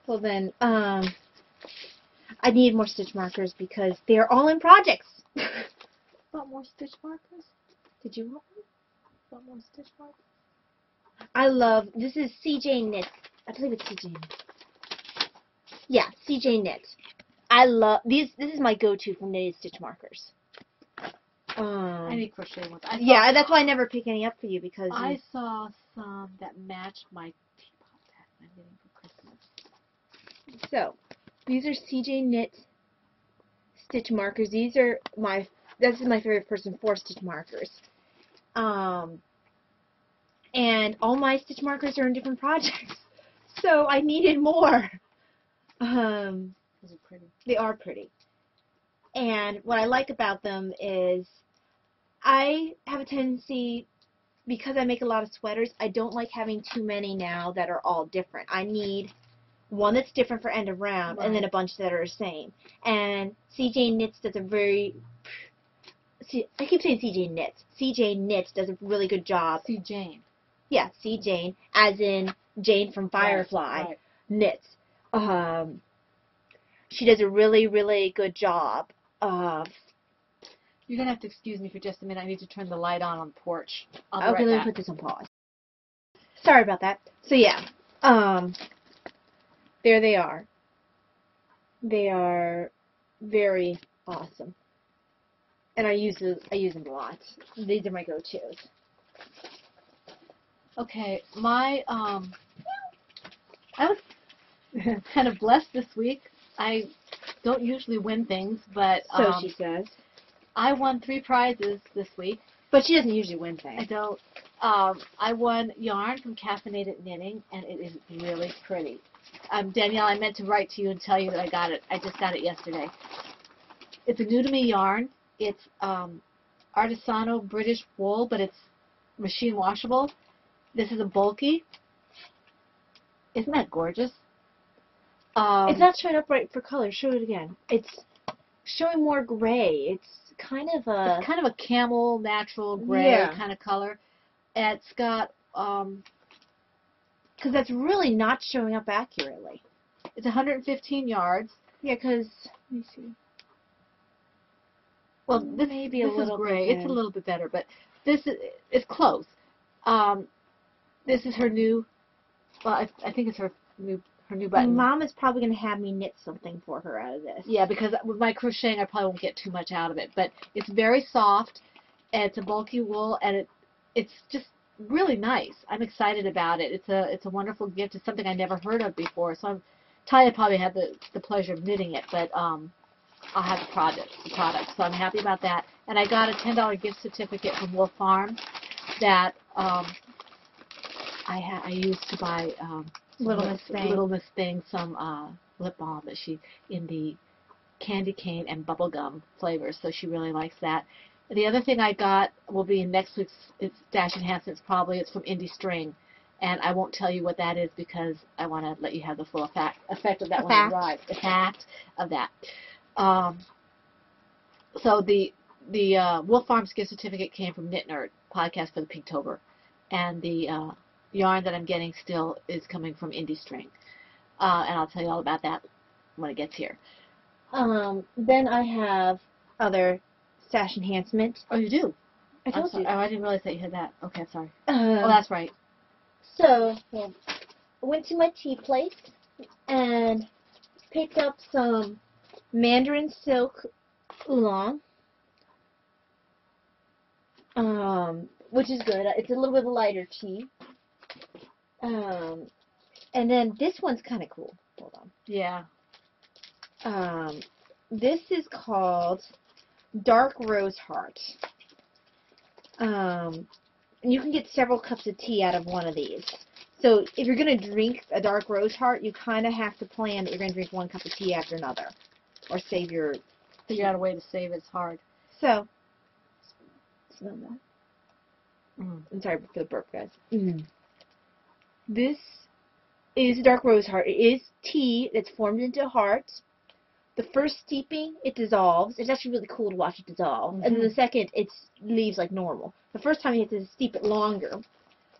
Well then, I need more stitch markers because they're all in projects. Want more stitch markers? Did you want one? Want more stitch markers? I love, this is CJ Knit. I believe it's CJ Knit. Yeah, CJ Knit. I love, this is my go-to for knitted stitch markers. I need crochet ones. Yeah, that's why I never pick any up for you because I saw some that matched my teapot hat I'm getting for Christmas. So, these are CJ Knit stitch markers. These are this is my favorite person for stitch markers. And all my stitch markers are in different projects. So I needed more. Those are pretty. They are pretty. And what I like about them is I have a tendency, because I make a lot of sweaters, I don't like having too many now that are all different. I need one that's different for end of round, and then a bunch that are the same. And CJ Knits does a very... I keep saying CJ Knits. CJ Knits does a really good job. C. Jane. Yeah, C. Jane, as in Jane from Firefly, knits. She does a really, really good job of... You're going to have to excuse me for just a minute. I need to turn the light on the porch. Okay, let me put this on pause. Sorry about that. So yeah, there they are. They are very awesome. And I use them a lot. These are my go-tos. Okay, I was kind of blessed this week. I don't usually win things, but So she says. I won 3 prizes this week. But she doesn't usually win things. I don't. I won yarn from Caffeinated Knitting, and it is really pretty. Danielle, I meant to write to you and tell you that I got it. I just got it yesterday. It's a new to me yarn. It's artisanal British wool, but it's machine washable. This is a bulky. Isn't that gorgeous? It's not showing up right for color. Show it again. It's showing more gray. It's kind of a... It's kind of a camel, natural gray kind of color. And it's got... Because that's really not showing up accurately. It's 115 yards. Yeah, because... Let me see. Well, this maybe a little is gray. bit. It's a little bit better, but this is... It's close. This is her new... Well, I think it's her new button. Mom is probably going to have me knit something for her out of this. Yeah, because with my crocheting, I probably won't get too much out of it. But it's very soft, and it's a bulky wool, and it's just really nice. I'm excited about it. It's a wonderful gift. It's something I never heard of before. So Talia probably had the pleasure of knitting it, but I'll have the product. So I'm happy about that. And I got a $10 gift certificate from Wolf Farm that I used to buy Little Miss Thing some lip balm that she in the candy cane and bubblegum flavors, so she really likes that. The other thing I got will be in next week's Stash Enhancements. Probably it's from Indie String, and I won't tell you what that is because I want to let you have the full effect of that when it arrives. The fact of that. So the Wolf Farms gift certificate came from Knit Nerd podcast for the Pinktober, and the yarn that I'm getting still is coming from Indie String, and I'll tell you all about that when it gets here. Then I have other Stash Enhancement. Oh, you do? I told you. Oh, I didn't realize that you had that. Okay, sorry. Oh, That's right. So, I went to my tea place and picked up some Mandarin silk oolong, which is good. It's a little bit of a lighter tea. And then this one's kind of cool. Hold on. Yeah. This is called Dark Rose Heart. And you can get several cups of tea out of one of these. So if you're going to drink a Dark Rose Heart, you kind of have to plan that you're going to drink one cup of tea after another. Or save your... Figure out a way to save it. It's hard. So, smell that. I'm sorry for the burp, guys. This is Dark Rose Heart. It is tea that's formed into hearts. The first steeping, it dissolves. It's actually really cool to watch it dissolve. And then the second, it leaves like normal. The first time you have to steep it longer.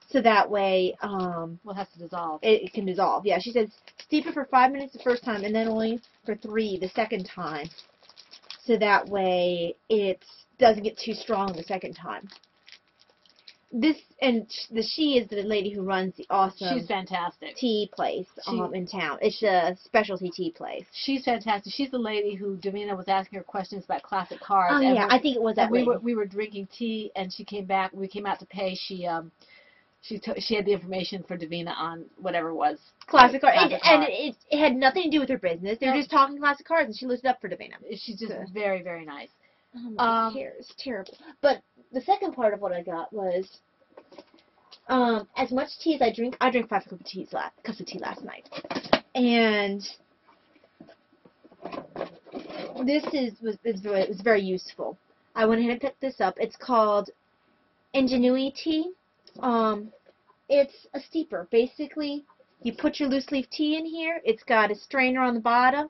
So that way, well, it has to dissolve. It can dissolve. Yeah, she says steep it for 5 minutes the first time and then only for 3 the second time. So that way, it doesn't get too strong the second time. She is the lady who runs the awesome She's fantastic. tea place in town. It's a specialty tea place. She's fantastic. She's the lady who Davina was asking her questions about classic cars. Oh, yeah, I think it was that lady. We were drinking tea, and she came back. We came out to pay. She had the information for Davina on whatever it was. Classic car. And it had nothing to do with her business. They were just talking classic cars, and she looked it up for Davina. She's just very, very nice. Oh, my hair is terrible. But the second part of what I got was, as much tea as I drank 5 cups of tea last night. And this was very useful. I went ahead and picked this up. It's called Ingenuity Tea. It's a steeper. Basically, you put your loose leaf tea in here. It's got a strainer on the bottom.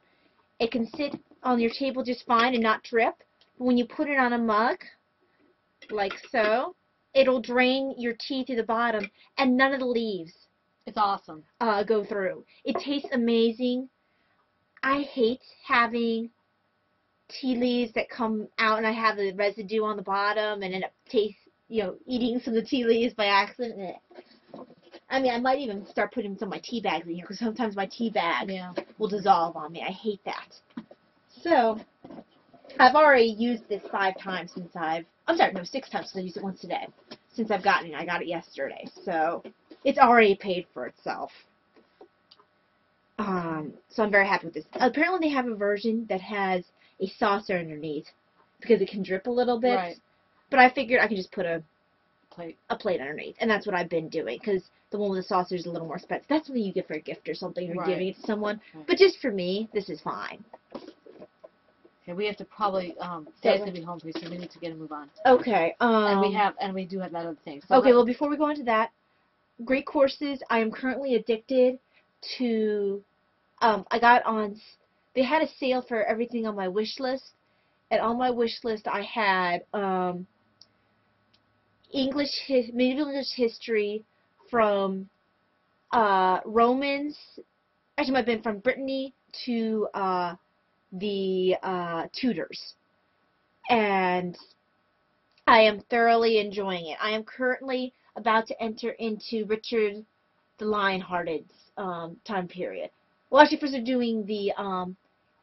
It can sit on your table just fine and not drip. But when you put it on a mug, like so, it'll drain your tea to the bottom, and none of the leaves. It's awesome. Go through. It tastes amazing. I hate having tea leaves that come out and I have the residue on the bottom and end up eating some of the tea leaves by accident. I mean, I might even start putting some of my tea bags in here because sometimes my tea bag will dissolve on me. I hate that. So, I've already used this 5 times since 6 times since I used it once today. Since I've gotten it. I got it yesterday. So, it's already paid for itself. So I'm very happy with this. Apparently they have a version that has a saucer underneath because it can drip a little bit. Right. But I figured I could just put a plate underneath, and that's what I've been doing because the one with the saucer is a little more expensive. That's something you get for a gift or something. You're giving it to someone. Right. But just for me, this is fine. Okay, we have to probably Dad's gonna be home pretty soon. We need to get a move on. Okay. And we do have that other thing. So okay. Well, before we go into that, great courses. I am currently addicted to. They had a sale for everything on my wish list, and on my wish list I had medieval English history from Romans. Actually, it might have been from Brittany to the Tudors, and I am thoroughly enjoying it. I am currently about to enter into Richard the Lionhearted's time period. Well, actually, first they're doing the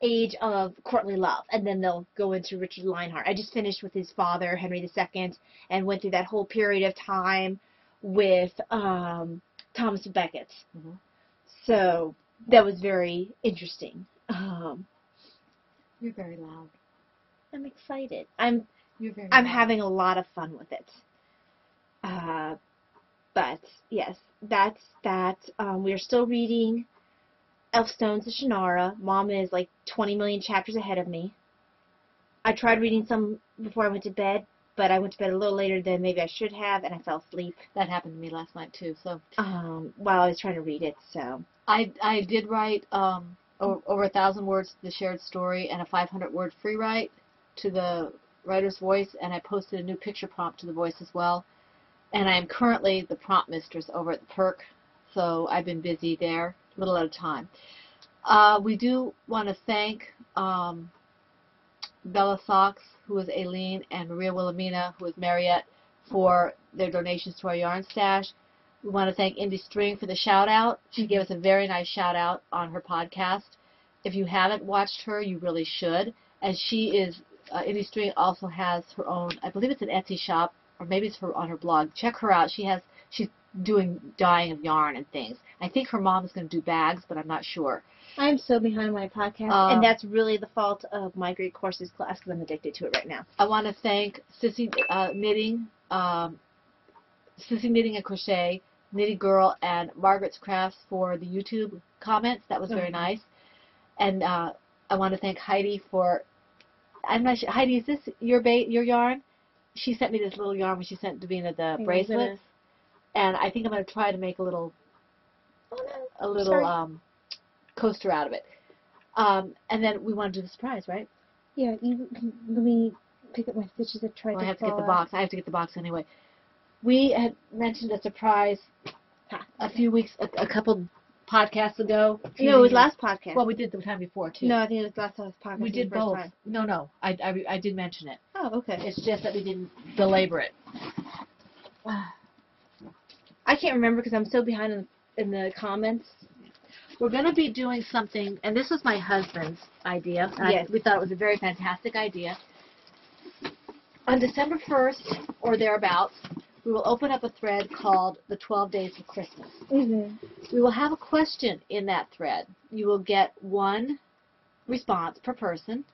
age of courtly love, and then they'll go into Richard Lionheart. I just finished with his father, Henry II, and went through that whole period of time with Thomas Becket. Mm-hmm. So that was very interesting. You're very loud. I'm excited. I'm having a lot of fun with it. But yes, that's that. We are still reading Elfstones of Shannara. Mom is like 20 million chapters ahead of me. I tried reading some before I went to bed, but I went to bed a little later than maybe I should have, and I fell asleep. That happened to me last night too. So while I was trying to read it, so I did write over 1,000 words to the shared story and a 500-word free write to the writer's voice, and I posted a new picture prompt to the voice as well. And I am currently the prompt mistress over at the Perk, so I've been busy there, a little at a time. We do want to thank Bella Sox, who is Aileen, and Maria Wilhelmina, who is Mariette, for their donations to our yarn stash. We want to thank Indie String for the shout-out. She gave us a very nice shout-out on her podcast. If you haven't watched her, you really should. And she is, Indie String also has her own, I believe it's an Etsy shop, or maybe it's on her blog. Check her out. She's doing dyeing of yarn and things. I think her mom is going to do bags, but I'm not sure. I'm so behind my podcast, and that's really the fault of my Greek courses class because I'm addicted to it right now. I want to thank Sissy Knitting, Sissy Knitting and Crochet, Knitty Girl, and Margaret's Crafts for the YouTube comments. That was very nice. And I want to thank Heidi for, I'm not sure, Heidi, is this your yarn? She sent me this little yarn when she sent Davina the bracelets. And I think I'm going to try to make a little coaster out of it. And then we want to do the surprise, right? Yeah, let me pick up my stitches and try to I have to get the box. I have to get the box anyway. We had mentioned a surprise a couple podcasts ago. No, it was last podcast. Well, we did the time before, too. No, I think it was last podcast. We did both. No, I did mention it. Oh, okay. It's just that we didn't belabor it. I can't remember because I'm so behind in the comments. We're going to be doing something, and this was my husband's idea. Yes. We thought it was a very fantastic idea. On December 1st, or thereabouts, we will open up a thread called the 12 Days of Christmas. Mm-hmm. We will have a question in that thread. You will get one response per person,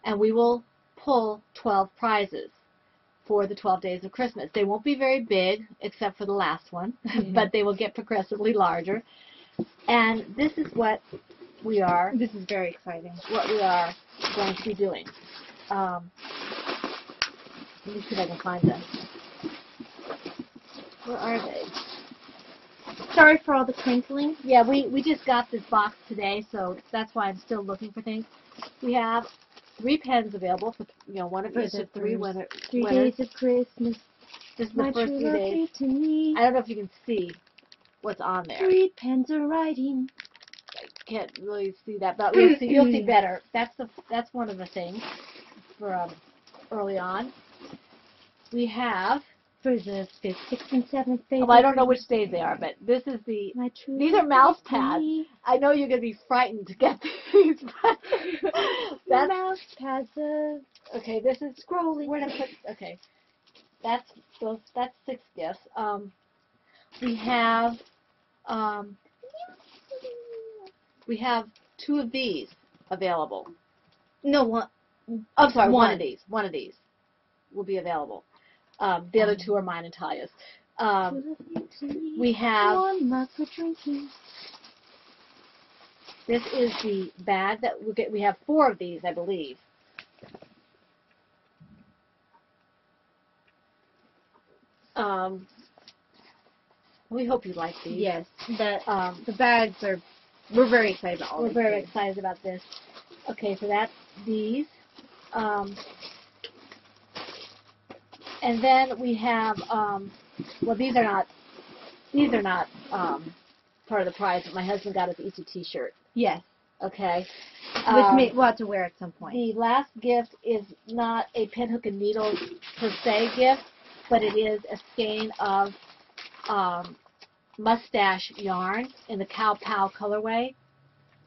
and we will pull 12 prizes for the 12 Days of Christmas. They won't be very big, except for the last one, but they will get progressively larger. And this is what we are. This is very exciting. What we are going to be doing. Let me see if I can find them. Where are they? Sorry for all the crinkling. Yeah, we just got this box today, so that's why I'm still looking for things. We have 3 pens available for one of each of 3 winners. 3 days of Christmas. This is the first 3 days. To me. I don't know if you can see what's on there. 3 pens are writing. I can't really see that, but you'll see better. That's one of the things for early on. We have for the 5th, 6th, and 7th days. I don't know which days they are, but this is these are mouse pads. I know you're going to be frightened to get these. That's mouse pads. Okay, this is scrolling. Where did I put? Okay, that's 6 gifts. We have 2 of these available. No, one. I'm sorry, one of these. One of these will be available. The other 2 are mine and Talia's. We have. One mug for drinking. This is the bag that we get. We have 4 of these, I believe. We hope you like these. Yes, the bags are. We're very excited about all. We're very excited about this. Okay, so that's these. And then we have. Well, these are not part of the prize. But my husband got us each a T-shirt. Yes. Okay. Which we'll have to wear at some point. The last gift is not a pin, hook, and needle per se gift, but it is a skein of mustache yarn in the Cow Pow colorway.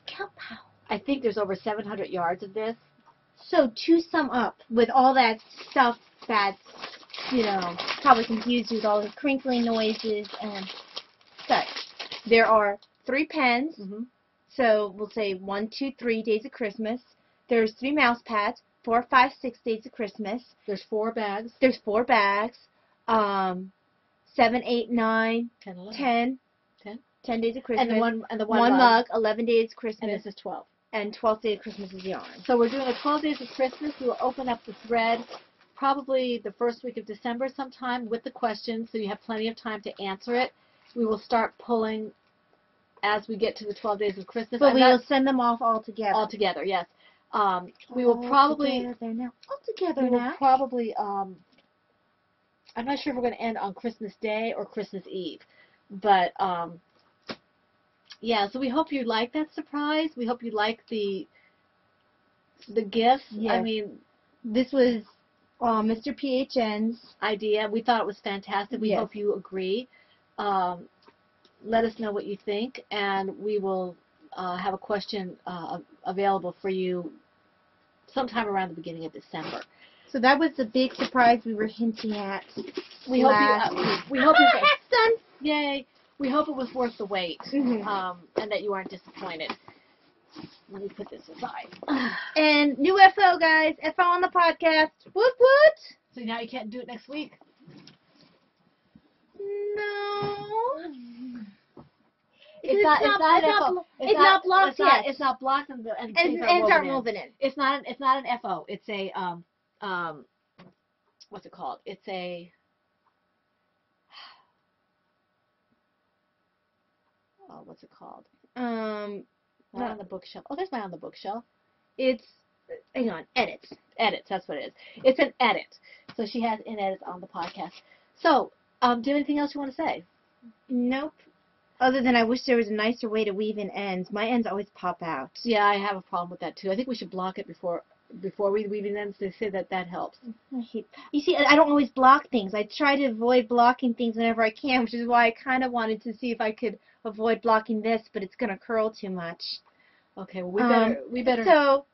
Cow Pow. I think there's over 700 yards of this. So to sum up, with all that stuff that's, probably confused you with all the crinkling noises and such, there are 3 pens. Mm-hmm. So we'll say 1, 2, 3 days of Christmas. There's 3 mouse pads, 4, 5, 6 days of Christmas. There's 4 bags. There's 4 bags. 7, 8, 9, 10, 11. 10 days of Christmas. And the one mug, 11 days of Christmas. And this is 12. And 12th day of Christmas is yarn. So we're doing a 12 days of Christmas. We will open up the thread probably the first week of December sometime with the questions, so you have plenty of time to answer it. We will start pulling as we get to the 12 days of Christmas. But we will send them off all together. All together, yes. We will probably... All together now. We will probably... I'm not sure if we're going to end on Christmas Day or Christmas Eve. But, yeah, so we hope you like that surprise. We hope you like the gifts. Yes. I mean... This was Mr. PHN's idea. We thought it was fantastic. We Yes. hope you agree. Let us know what you think, and we will have a question available for you sometime around the beginning of December. So that was the big surprise we were hinting at. We hope you done. Yay! We hope it was worth the wait, Mm-hmm. and that you aren't disappointed. Let me put this aside. And new FO, guys. FO on the podcast. Woot woot. So now you can't do it next week? No. It's not blocked yet. It's not blocked, and And aren't moving in. It's not an FO. It's a what's it called? It's a what's it called? My on the bookshelf. Oh, there's my on the bookshelf. It's hang on, edits. Edits. That's what it is. It's an edit. So she has in edits on the podcast. So, do you have anything else you want to say? Nope. Other than I wish there was a nicer way to weave in ends. My ends always pop out. Yeah, I have a problem with that too. I think we should block it before we weave in ends. They say that helps. You see, I don't always block things. I try to avoid blocking things whenever I can, which is why I kind of wanted to see if I could avoid blocking this, but it's going to curl too much. Okay, well, we better. So,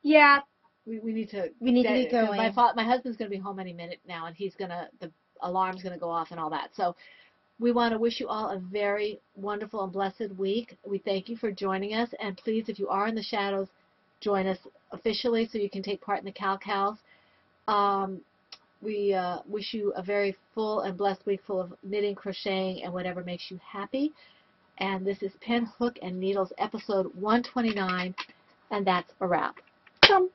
yeah. We need to get going. My husband's going to be home any minute now, and the alarm's going to go off and all that. So we want to wish you all a very wonderful and blessed week. We thank you for joining us, and please, if you are in the shadows, join us officially so you can take part in the Cows. We wish you a very full and blessed week full of knitting, crocheting, and whatever makes you happy. And this is Pen, Hook, and Needles, episode 129, and that's a wrap. Come.